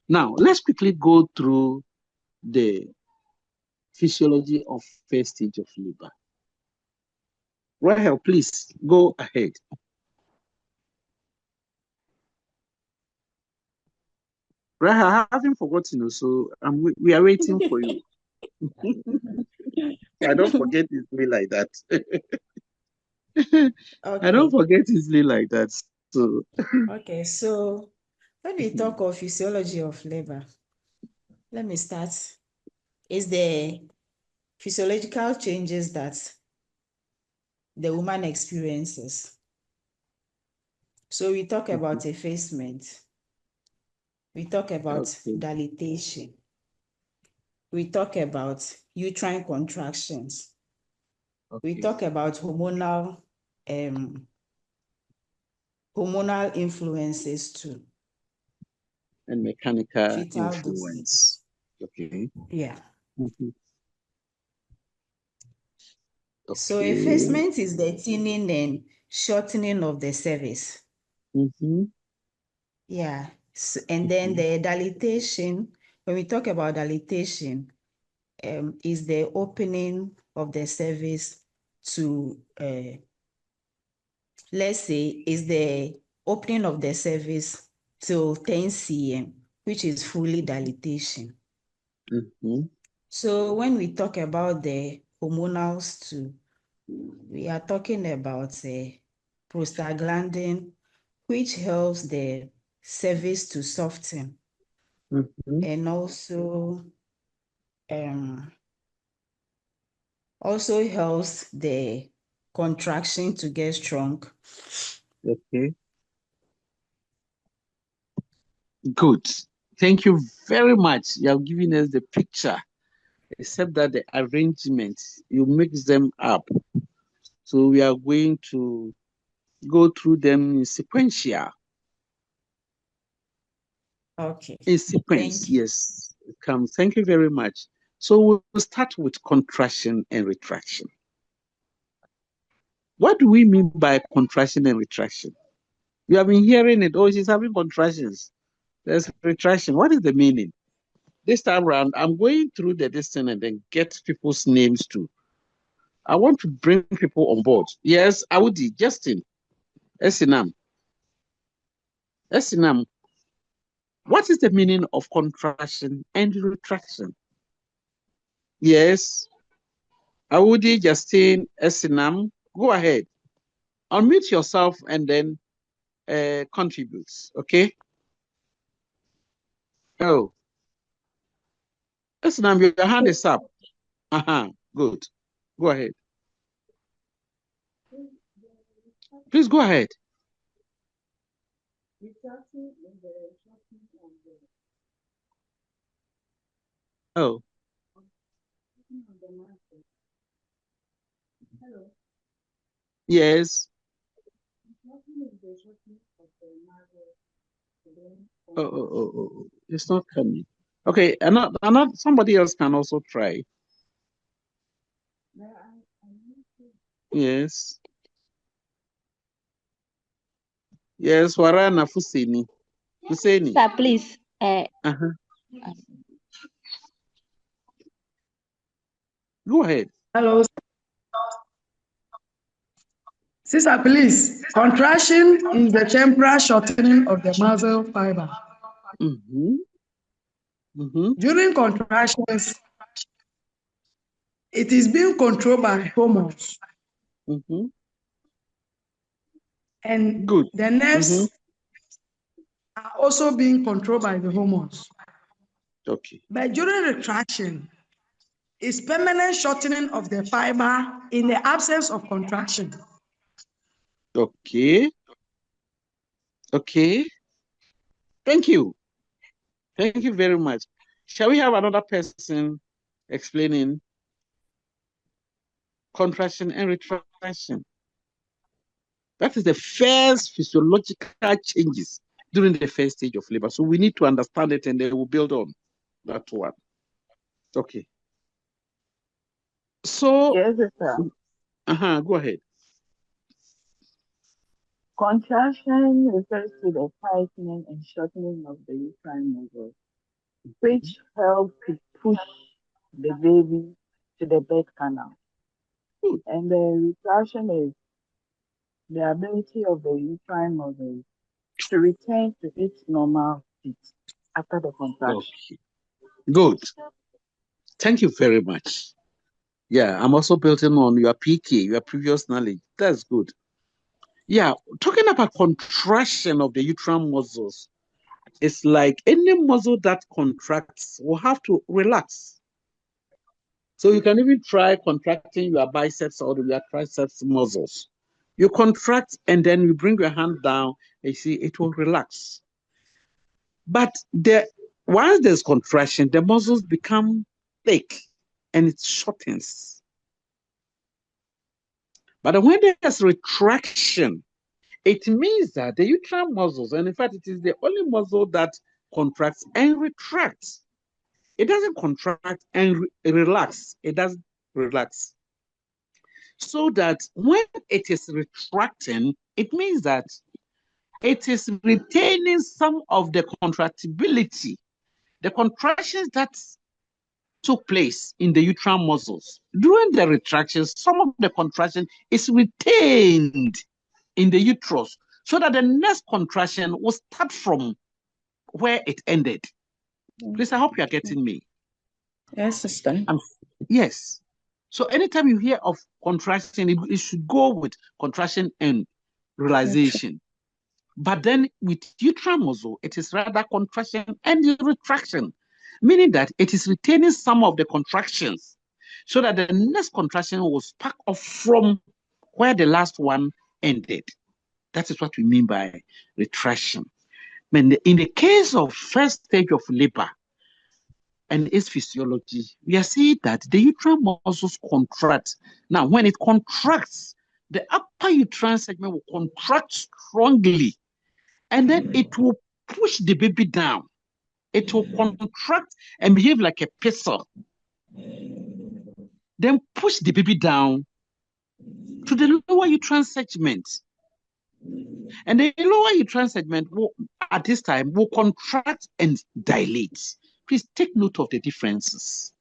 Now, let's quickly go through the physiology of first stage of labor. Rahel, please go ahead. Rahel, I haven't forgotten, so we are waiting for you. I don't forget easily like that. Okay. I don't forget easily like that. So Okay, so when we talk of physiology of labor, let me start. Is the physiological changes that the woman experiences. So we talk about effacement. We talk about dilatation. We talk about uterine contractions. We talk about hormonal influences too. And mechanical Fetal influence. Okay. Yeah. Okay. So effacement is the thinning and shortening of the cervix. Yeah. So, and then the dilatation, when we talk about dilatation, is the opening of the cervix to, let's say, is the opening of the cervix till 10 cm, which is fully dilatation. So when we talk about the hormonals too, we are talking about prostaglandin, which helps the cervix to soften, and also helps the contraction to get strong. Okay. Good. Thank you very much. You have given us the picture, except that the arrangement, you mix them up. So we are going to go through them in sequential. Okay. In sequence, yes. Thank you very much. So we'll start with contraction and retraction. What do we mean by contraction and retraction? You have been hearing it. Oh, she's having contractions. There's retraction. What is the meaning? This time around, I'm going through the distance and then get people's names too. I want to bring people on board. Yes, Audi, Justin, Esinam. What is the meaning of contraction and retraction? Yes, Audi, Justin, Esinam, go ahead. Unmute yourself and then contribute, okay? Oh, Esinam, your hand is up. Good. Go ahead. Please go ahead. Oh. Yes. Oh. It's not coming. Okay, and not somebody else can also try. Yes. Yes, Warana Fusini. Fuseni. Sir, please. Go ahead. Hello. Sister, please. Contraction is the temporal shortening of the muscle fiber. During contractions, it is being controlled by hormones. And the nerves are also being controlled by the hormones. Okay. But during retraction, it's permanent shortening of the fiber in the absence of contraction. Okay. Okay. Thank you. Thank you very much. Shall we have another person explaining contraction and retraction? That is the first physiological changes during the first stage of labor. So we need to understand it and then we'll build on that one. Okay. So, yes, sir. Go ahead. Contraction refers to the tightening and shortening of the uterine muscles, which help to push the baby to the birth canal. And the retraction is the ability of the uterine muscles to return to its normal state after the contraction. Okay. Good. Thank you very much. Yeah, I'm also building on your PK, your previous knowledge. That's good. Yeah, talking about contraction of the uterine muscles, it's like any muscle that contracts will have to relax. So you can even try contracting your biceps or your triceps muscles. You contract and then you bring your hand down and you see it will relax. But once there's contraction, the muscles become thick and it shortens. But when there's retraction, it means that the uterine muscles, and in fact, it is the only muscle that contracts and retracts. It doesn't contract and relax. It doesn't relax. So that when it is retracting, it means that it is retaining some of the contractibility, the contractions that took place in the uterine muscles. During the retraction, some of the contraction is retained in the uterus so that the next contraction will start from where it ended. Please, I hope you are getting me. Yes, sister. Yes. So anytime you hear of contraction, it should go with contraction and realization. But then with uterine muscle, it is rather contraction and retraction, meaning that it is retaining some of the contractions so that the next contraction will spark off from where the last one ended. That is what we mean by retraction. In the case of first stage of labor and its physiology, we are seeing that the uterine muscles contract. Now, when it contracts, the upper uterine segment will contract strongly, and then it will push the baby down. It will contract and behave like a pistol. Then push the baby down to the lower uterine segment. And the lower uterine segment will, at this time, will contract and dilate. Please take note of the differences.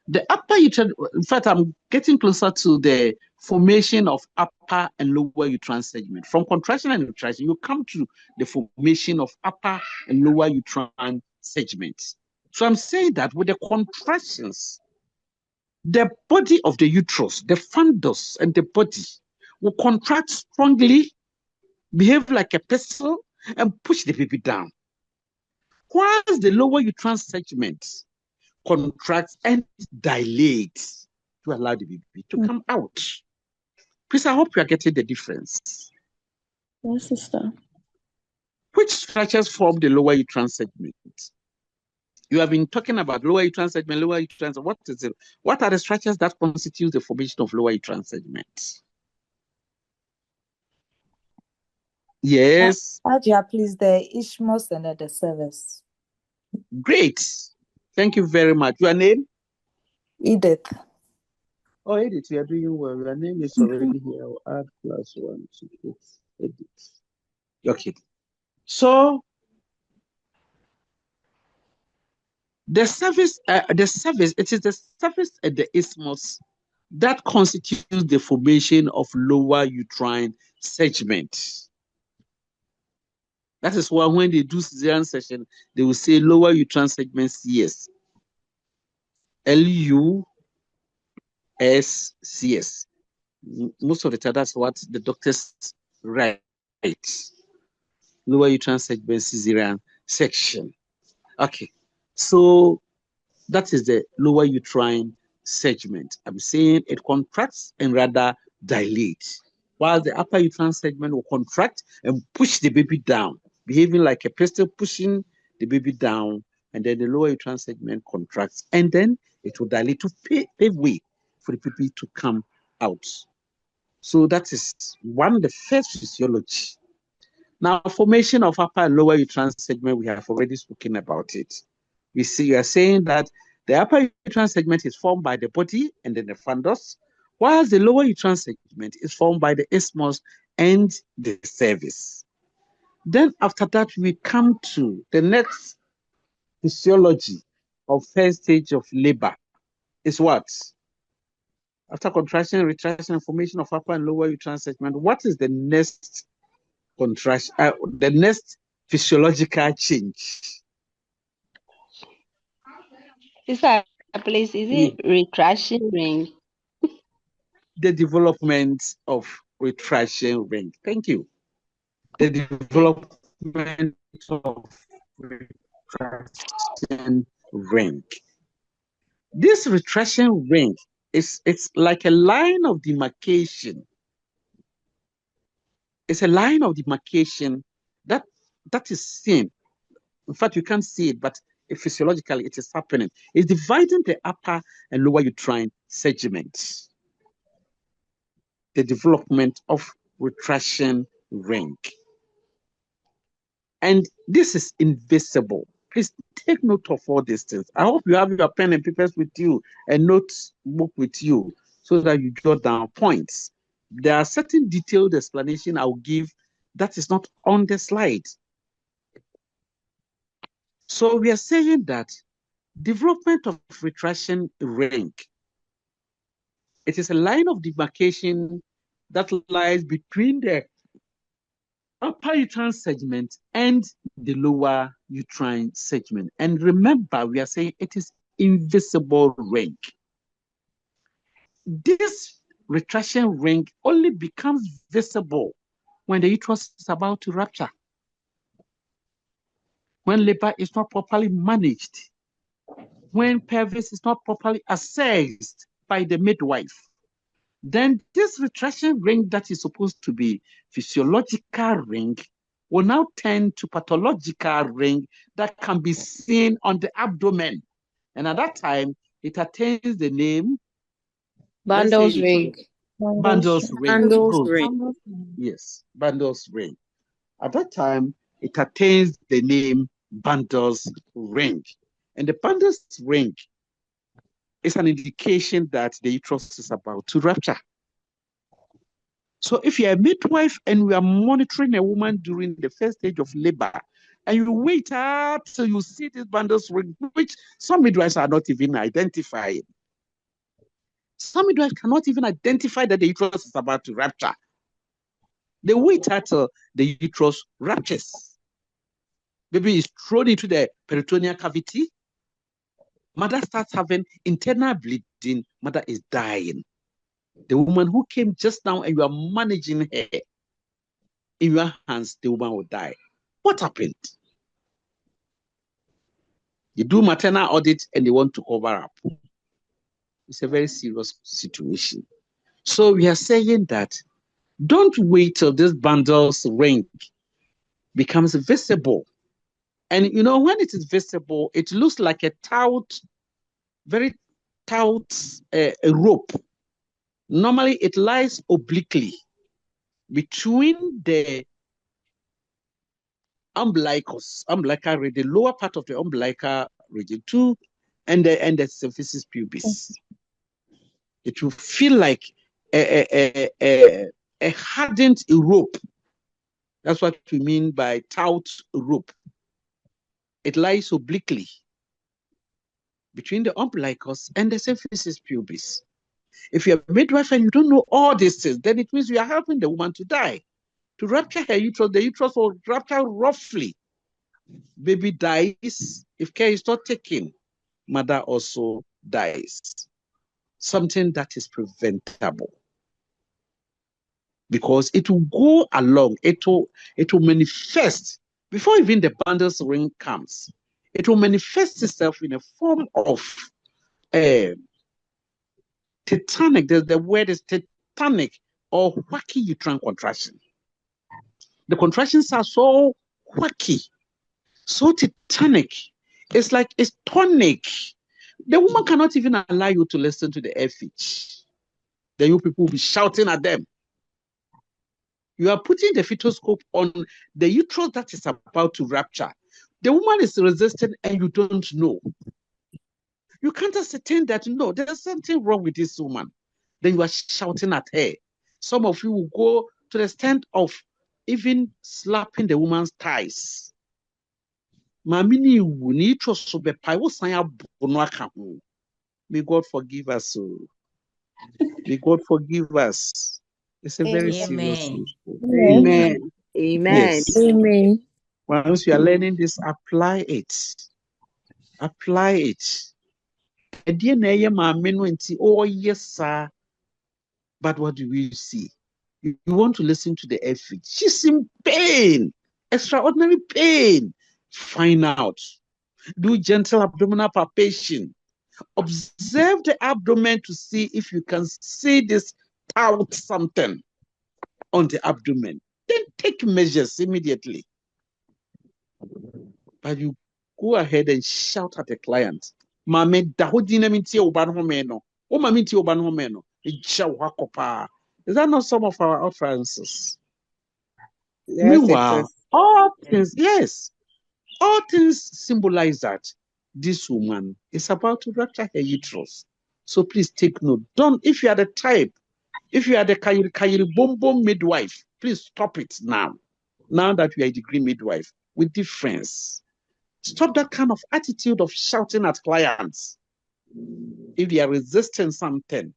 The upper uterine, in fact, I'm getting closer to the formation of upper and lower uterine segment. From contraction and retraction, you come to the formation of upper and lower uterine segments. So I'm saying that with the contractions, the body of the uterus, the fundus and the body will contract strongly, behave like a pistol, and push the baby down. Whilst the lower uterine segment contracts and dilates to allow the baby to come out. Please, I hope you are getting the difference. Yes, sister. Which structures form the lower uterine segment? You have been talking about lower uterine segment, lower uterine segment. What is it? What are the structures that constitute the formation of lower uterine segment? Yes. HAJIA, please, the isthmus and the cervix. Great. Thank you very much. Your name? Edith. Oh, Edith, you are doing well. Your name is already here. I'll add +1 to Edith. Okay. So the cervix, it is the cervix at the isthmus that constitutes the formation of lower uterine segment. That is why when they do cesarean section, they will say lower uterine segment CS. LUSCS. Most of the time, that's what the doctors write. Lower uterine segment cesarean section. Okay. So that is the lower uterine segment. I'm saying it contracts and rather dilates, while the upper uterine segment will contract and push the baby down, behaving like a pistol pushing the baby down, and then the lower uterine segment contracts, and then it will dilate to pave way for the baby to come out. So that is the first physiology. Now, formation of upper and lower uterine segment, we have already spoken about it. You are saying that the upper uterine segment is formed by the body and then the fundus, while the lower uterine segment is formed by the isthmus and the cervix. Then after that, we come to the next physiology of first stage of labor. Is what? After contraction, retraction, and formation of upper and lower uterine segment, what is the next contraction, the next physiological change? Please, is it retraction ring? The development of retraction ring. Thank you. The development of retraction ring. This retraction ring it's like a line of demarcation. It's a line of demarcation that is seen. In fact, you can't see it, but physiologically it is happening. It's dividing the upper and lower uterine segments. The development of retraction ring. And this is invisible. Please take note of all these things. I hope you have your pen and papers with you and notebook with you so that you jot down points. There are certain detailed explanation I'll give that is not on the slide. So we are saying that development of retraction ring, it is a line of demarcation that lies between the upper uterine segment and the lower uterine segment. And remember, we are saying it is invisible ring. This retraction ring only becomes visible when the uterus is about to rupture, when labor is not properly managed, when pelvis is not properly assessed by the midwife. Then this retraction ring that is supposed to be physiological ring will now turn to pathological ring that can be seen on the abdomen. And at that time, it attains the name Bundles ring. Bundles ring. Bundles ring. Yes, Bundles ring. At that time, it attains the name Bundles ring. And the Bundles ring is an indication that the uterus is about to rupture. So if you're a midwife and we are monitoring a woman during the first stage of labor, and you wait up till you see this Bundles ring, which some midwives are not even identifying. Some midwives cannot even identify that the uterus is about to rupture. They wait until the uterus ruptures. Baby is thrown into the peritoneal cavity. Mother starts having internal bleeding. Mother is dying. The woman who came just now and you are managing her, in your hands, the woman will die. What happened? You do maternal audit and they want to cover up. It's a very serious situation. So we are saying that don't wait till this Bundles ring becomes visible. And you know, when it is visible, it looks like a taut, very taut a rope. Normally, it lies obliquely between the umbilical region, the lower part of the umbilical region too, and the symphysis pubis. It will feel like a hardened rope. That's what we mean by taut rope. It lies obliquely between the umbilicus and the symphysis pubis. If you're a midwife and you don't know all these things, then it means you are helping the woman to die. To rupture her uterus, the uterus will rupture roughly. Baby dies. If care is not taken, mother also dies. Something that is preventable. Because it will go along, it will manifest before even the bundles ring comes. It will manifest itself in a form of tetanic. The word is tetanic or wacky uterine contraction. The contractions are so wacky, so tetanic. It's like it's tonic. The woman cannot even allow you to listen to the FH. Then you people will be shouting at them. You are putting the fetoscope on the uterus that is about to rupture. The woman is resistant and you don't know. You can't ascertain that, no, there's something wrong with this woman. Then you are shouting at her. Some of you will go to the extent of even slapping the woman's thighs. May God forgive us. May God forgive us. It's a very serious issue. Amen. Amen. Yes. Amen. Once you are learning this, apply it. Apply it. Oh, yes, sir. But what do we see? You want to listen to the FH. She's in pain, extraordinary pain. Find out. Do gentle abdominal palpation. Observe the abdomen to see if you can see this out something on the abdomen. Then take measures immediately. But you go ahead and shout at the client. Mame dahodina minti obanhomeno. O maminti obanhomeno. Is that not some of our utterances? Yes, Meanwhile, all things, yes, all things symbolize that this woman is about to rupture her uterus. So please take note. Don't, if you are the type, if you are the Kayiri Boom Boom midwife, please stop it now. Now that we are a degree midwife, with difference. Stop that kind of attitude of shouting at clients. If they are resisting something,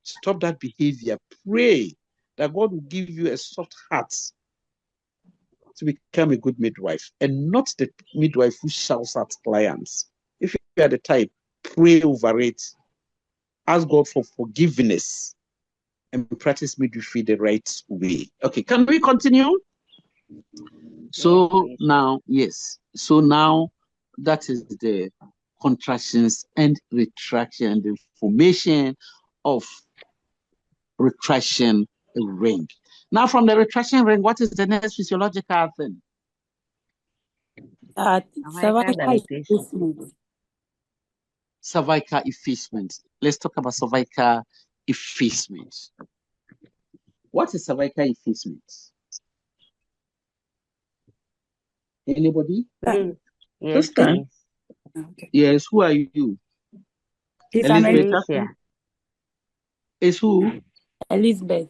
stop that behavior. Pray that God will give you a soft heart to become a good midwife and not the midwife who shouts at clients. If you are the type, pray over it. Ask God for forgiveness and practice midwifery the right way. Okay, can we continue? So now, yes. So now that is the contractions and retraction, the formation of retraction ring. Now, from the retraction ring, what is the next physiological thing? Cervical effacement. Cervical effacement. Let's talk about cervical effacement. What is cervical effacement? Anybody? Yes, Yes, who are you? Elizabeth. Is who? Elizabeth.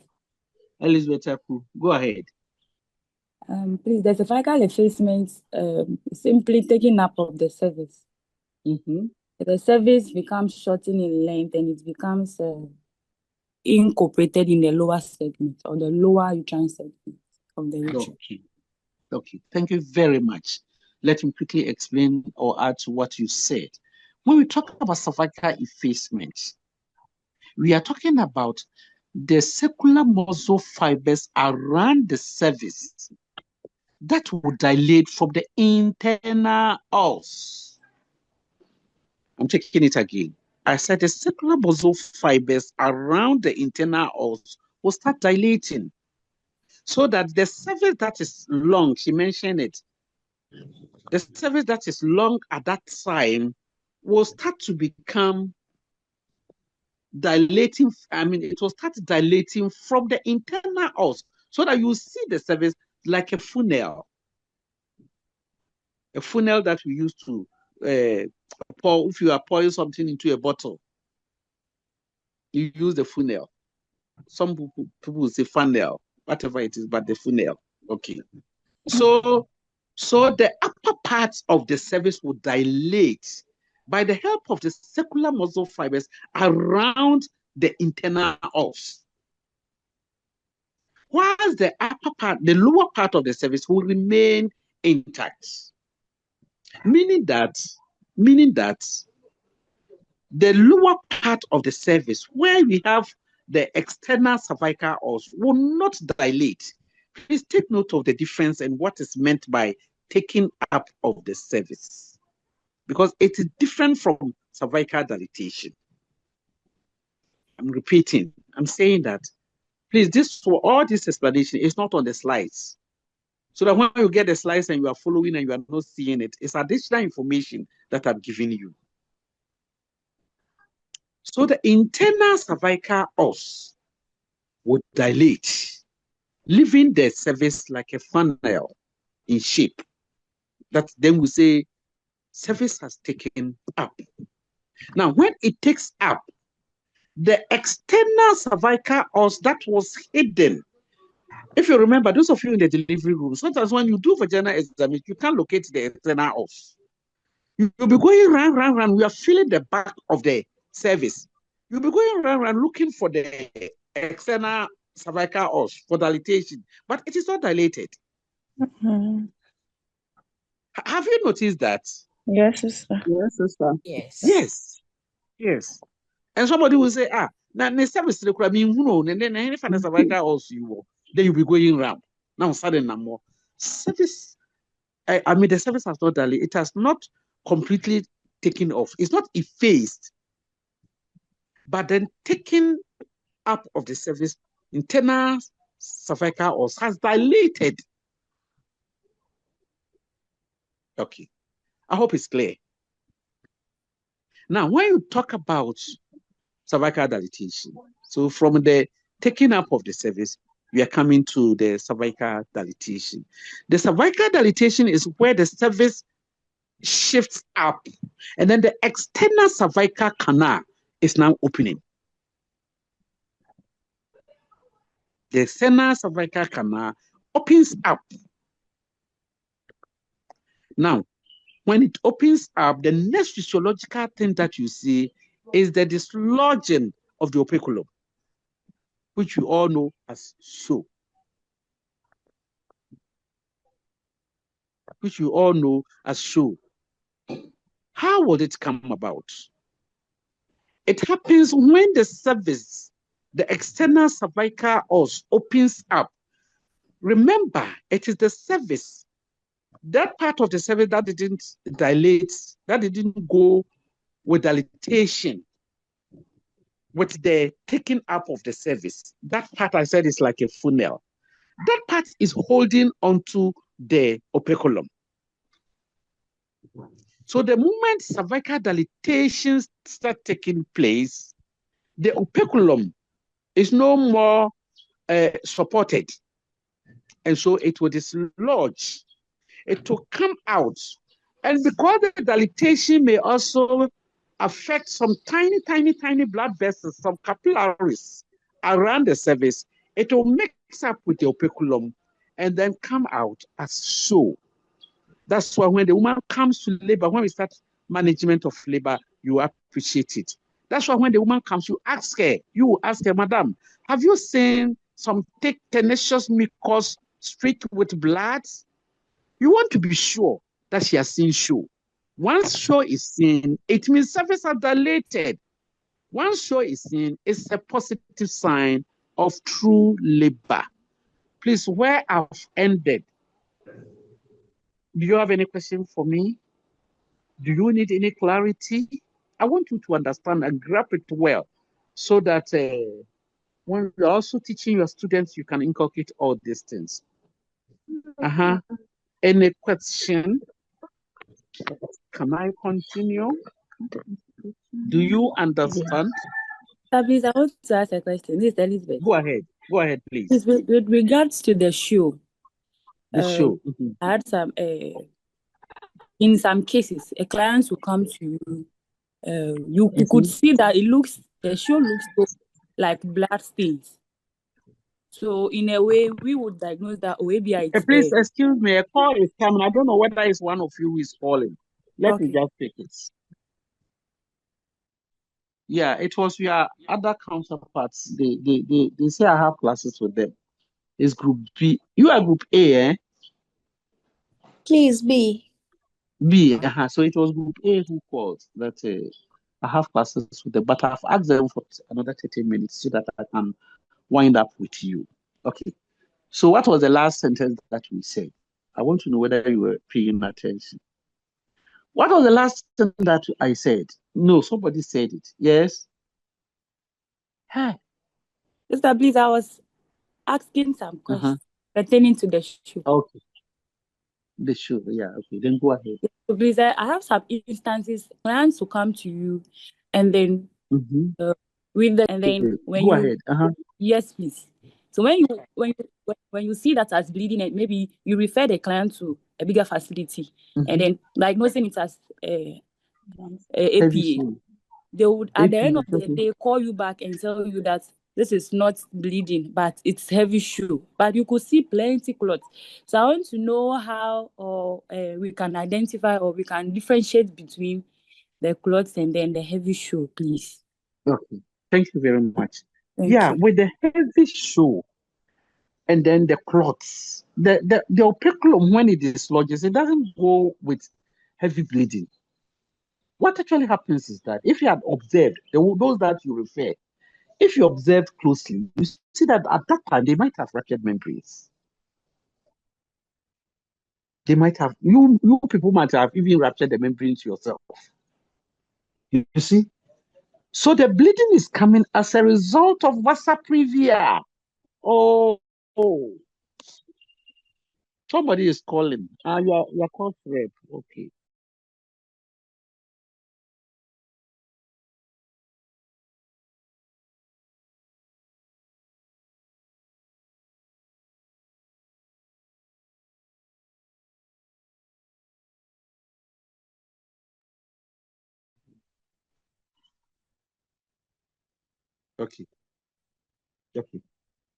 Elizabeth Aku. Go ahead. Please, the cervical effacement simply taking up of the cervix. The cervix becomes shortened in length and it becomes incorporated in the lower segment or the lower uterine segment of the uterus. Okay, thank you very much. Let me quickly explain or add to what you said. When we talk about cervical effacement, we are talking about the circular muscle fibers around the cervix that will dilate from the internal os. I'm taking it again. I said the circular muscle fibers around the internal os will start dilating so that the cervix that is long, she mentioned it, the cervix that is long at that time will start to become dilating. I mean, it will start dilating from the internal os so that you see the cervix like a funnel. A funnel that we use to pour, if you are pouring something into a bottle, you use the funnel. Some people will say funnel, whatever it is, but the funnel. Okay. So the upper parts of the cervix will dilate by the help of the circular muscle fibers around the internal os. Whilst the upper part, the lower part of the cervix will remain intact. Meaning that the lower part of the cervix, where we have the external cervical os, will not dilate. Please take note of the difference and what is meant by taking up of the cervix, because it is different from cervical dilatation. I'm repeating, I'm saying that, please, all this explanation is not on the slides. So that when you get the slides and you are following and you are not seeing it, it's additional information that I'm giving you. So the internal cervical os would dilate, leaving the cervix like a funnel in shape. That then we say cervix has taken up. Now, when it takes up, the external cervical os that was hidden. If you remember, those of you in the delivery room, sometimes when you do vaginal examination, you can't locate the external os. You'll be going round. We are feeling the back of the cervix. You'll be going round looking for the external cervical os for dilatation, but it is not dilated. Mm-hmm. Have you noticed that? Yes, sister. Yes, sister. Yes. And somebody will say, now the cervix I mean, and then if I cervical os you then you'll be going round. Now suddenly no more. Cervix, I mean, the cervix has not dilated. It has not completely taken off. It's not effaced, but then taken up of the cervix, internal cervical os has dilated. Okay, I hope it's clear. Now, when you talk about cervical dilatation, so from the taking up of the cervix, we are coming to the cervical dilatation. The cervical dilatation is where the cervix shifts up, and then the external cervical canal is now opening. The external cervical canal opens up. Now, when it opens up, the next physiological thing that you see is the dislodging of the operculum, which you all know as so. How will it come about? It happens when the cervix, the external cervical os, opens up. Remember, it is the cervix, that part of the cervix that didn't dilate, that didn't go with dilatation, with the taking up of the cervix. That part I said is like a funnel. That part is holding onto the operculum. So the moment cervical dilatation start taking place, the operculum is no more supported. And so it will dislodge. It will come out. And because the dilatation may also affect some tiny blood vessels, some capillaries around the cervix, it will mix up with the operculum and then come out as so. That's why when the woman comes to labor, when we start management of labor, you appreciate it. That's why when the woman comes, you ask her, Madam, have you seen some thick, tenacious mucus streaked with blood? You want to be sure that she has seen show. Once show is seen, it means cervix are dilated. Once show is seen, it's a positive sign of true labor. Please, where I've ended, do you have any question for me? Do you need any clarity? I want you to understand and grasp it well so that when you're also teaching your students, you can inculcate all these things. Any question? Can I continue? Do you understand? Please, I want to ask a question. This is Elizabeth. Go ahead, please. With regards to the shoe, I had some in some cases, a client will come to you. You could see that the show looks so like blood stains. So in a way, we would diagnose that ABI is please excuse me, a call is coming. I don't know whether it's one of you who is calling. Let me just take it. Yeah, it was your other counterparts. They say I have classes with them. It's group B. You are group A, eh? Please, B. B, so it was group A who called that I have classes with them, but I've asked them for another 30 minutes so that I can wind up with you. Okay. So what was the last sentence that we said? I want to know whether you were paying attention. What was the last thing that I said? No, somebody said it. Yes? Hi. Mr. Please, I was asking some questions pertaining to the shoe. Okay. The shoe, yeah, okay. Then go ahead. So please, I have some instances, clients will come to you and then with the, and then when go you ahead. Yes, please. So when you see that as bleeding, and maybe you refer the client to a bigger facility and then diagnosing it as APA, they would at the end of the day call you back and tell you that this is not bleeding, but it's heavy shoe. But you could see plenty clots. So I want to know how we can identify or we can differentiate between the clots and then the heavy shoe, please. Okay, thank you very much. Thank you. With the heavy shoe and then the clots, the operculum, when it dislodges, it doesn't go with heavy bleeding. What actually happens is that if you had observed those that you refer, if you observe closely, you see that at that time they might have ruptured membranes. They might have, you people might have even ruptured the membranes yourself. You see? So the bleeding is coming as a result of vasa previa. Oh. Somebody is calling. You're called Fred. Okay. Okay.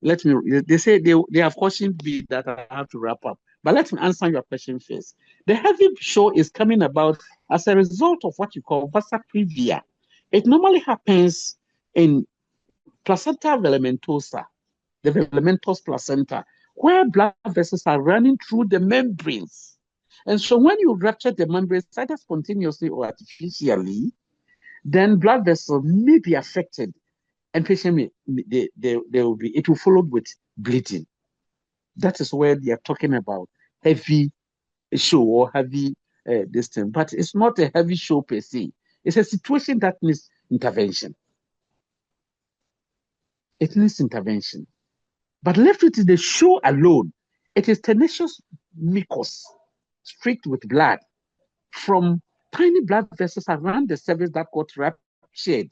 Let me, they say they have questioned me that I have to wrap up. But let me answer your question first. The heavy show is coming about as a result of what you call vasa previa. It normally happens in placenta velementosa, the velementous placenta, where blood vessels are running through the membranes. And so when you rupture the membranes, either spontaneously or artificially, then blood vessels may be affected and patient it will follow with bleeding. That is where they are talking about heavy show or heavy this thing, but it's not a heavy show per se. It's a situation that needs intervention. It needs intervention. But left with the show alone, it is tenacious mucus streaked with blood from tiny blood vessels around the cervix that got ruptured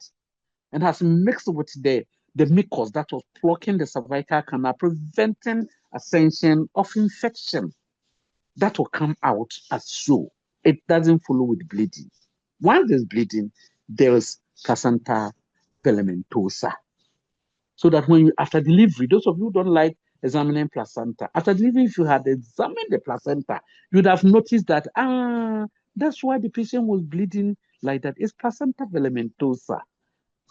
and has mixed with the mucus that was blocking the cervical canal, preventing ascension of infection that will come out as so. It doesn't follow with bleeding. Once there's bleeding, there's placenta velementosa. So that when you, after delivery, those of you who don't like examining placenta, after delivery, if you had examined the placenta, you'd have noticed that, that's why the patient was bleeding like that. It's placenta velementosa.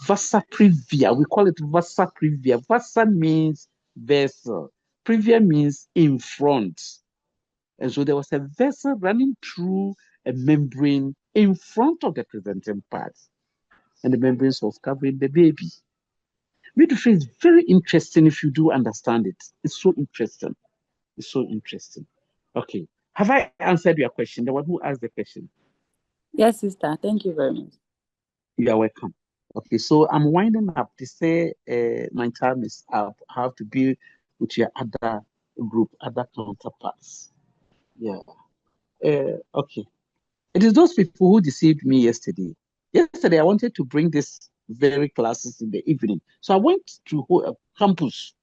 Vasa previa, we call it vasa previa. Vasa means vessel. Previa means in front. And so there was a vessel running through a membrane in front of the presenting part. And the membrane was covering the baby. Midwifery is very interesting if you do understand it. It's so interesting. It's so interesting. Okay. Have I answered your question? The one who asked the question. Yes, sister. Thank you very much. You are welcome. Okay, so I'm winding up to say my time is up. I have to be with your other group, other counterparts. Yeah. Okay. It is those people who deceived me yesterday. Yesterday, I wanted to bring this very classes in the evening. So I went to a campus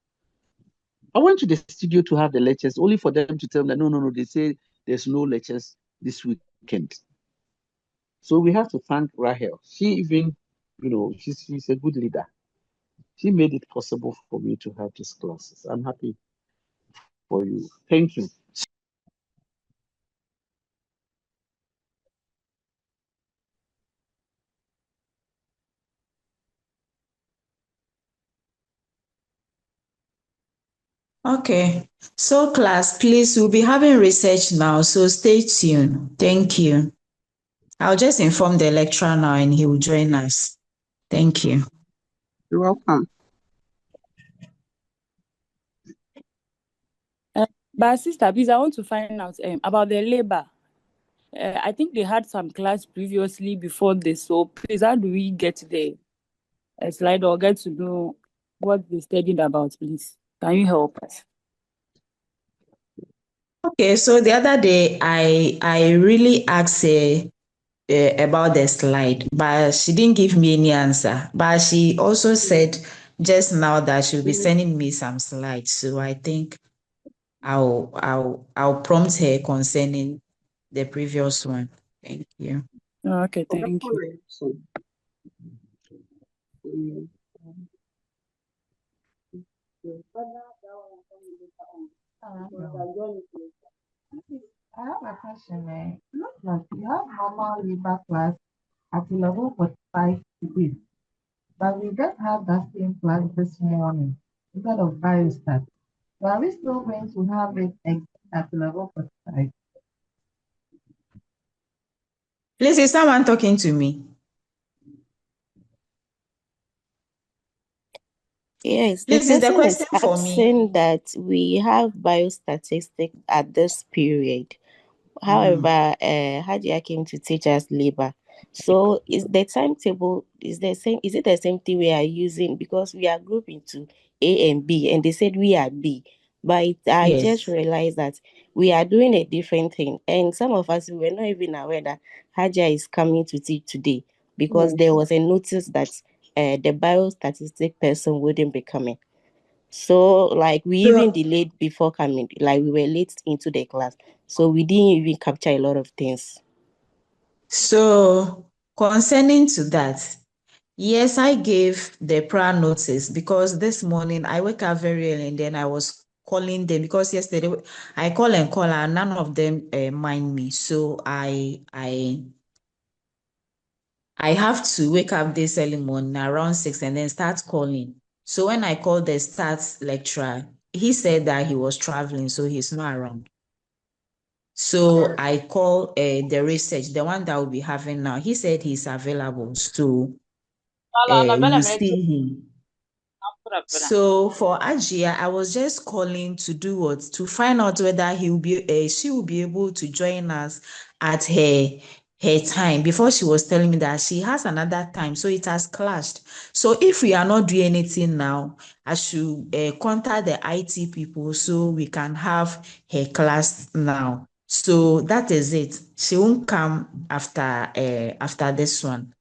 I went to the studio to have the lectures, only for them to tell me that no, they say there's no lectures this weekend. So we have to thank Rahel. She even, she's a good leader. She made it possible for me to have these classes. I'm happy for you. Thank you. Okay. So class, please, we'll be having research now, so stay tuned. Thank you. I'll just inform the lecturer now and he will join us. Thank you. You're welcome. But sister, please, I want to find out about the labor. I think they had some class previously before this. So please, how do we get the slide or get to know what they studied about, please? Can you help us? Okay, so the other day I really asked her about the slide, but she didn't give me any answer. But she also said just now that she'll be sending me some slides. So I think I'll prompt her concerning the previous one. Thank you. Okay, thank you. I have a question. Looks like you have normal labor class at 11:45 today, but we just had that same class this morning instead of biostat. So are we still going to have it at 11:45? Please, is someone talking to me? Yes, Please, is the question for me? asking that we have biostatistics at this period. However, HAJIA came to teach us labor. So is the timetable is the same? Is it the same thing we are using? Because we are grouped into A and B, and they said we are B. But I just Yes. realized that we are doing a different thing, and some of us we were not even aware that HAJIA is coming to teach today because there was a notice that the biostatistic person wouldn't be coming. So like we even delayed before coming, like we were late into the class. So we didn't even capture a lot of things. So concerning to that, yes, I gave the prior notice because this morning I wake up very early and then I was calling them because yesterday I call and none of them mind me. So I have to wake up this early morning around 6 and then start calling. So when I called the stats lecturer, he said that he was traveling, so he's not around. So I call the research, the one that we'll be having now. He said he's available, so you see him. So for HAJIA, I was just calling to do what? To find out whether she will be able to join us at her time. Before she was telling me that she has another time, so it has clashed. So if we are not doing anything now, I should contact the IT people so we can have her class now. So that is it. She won't come after this one.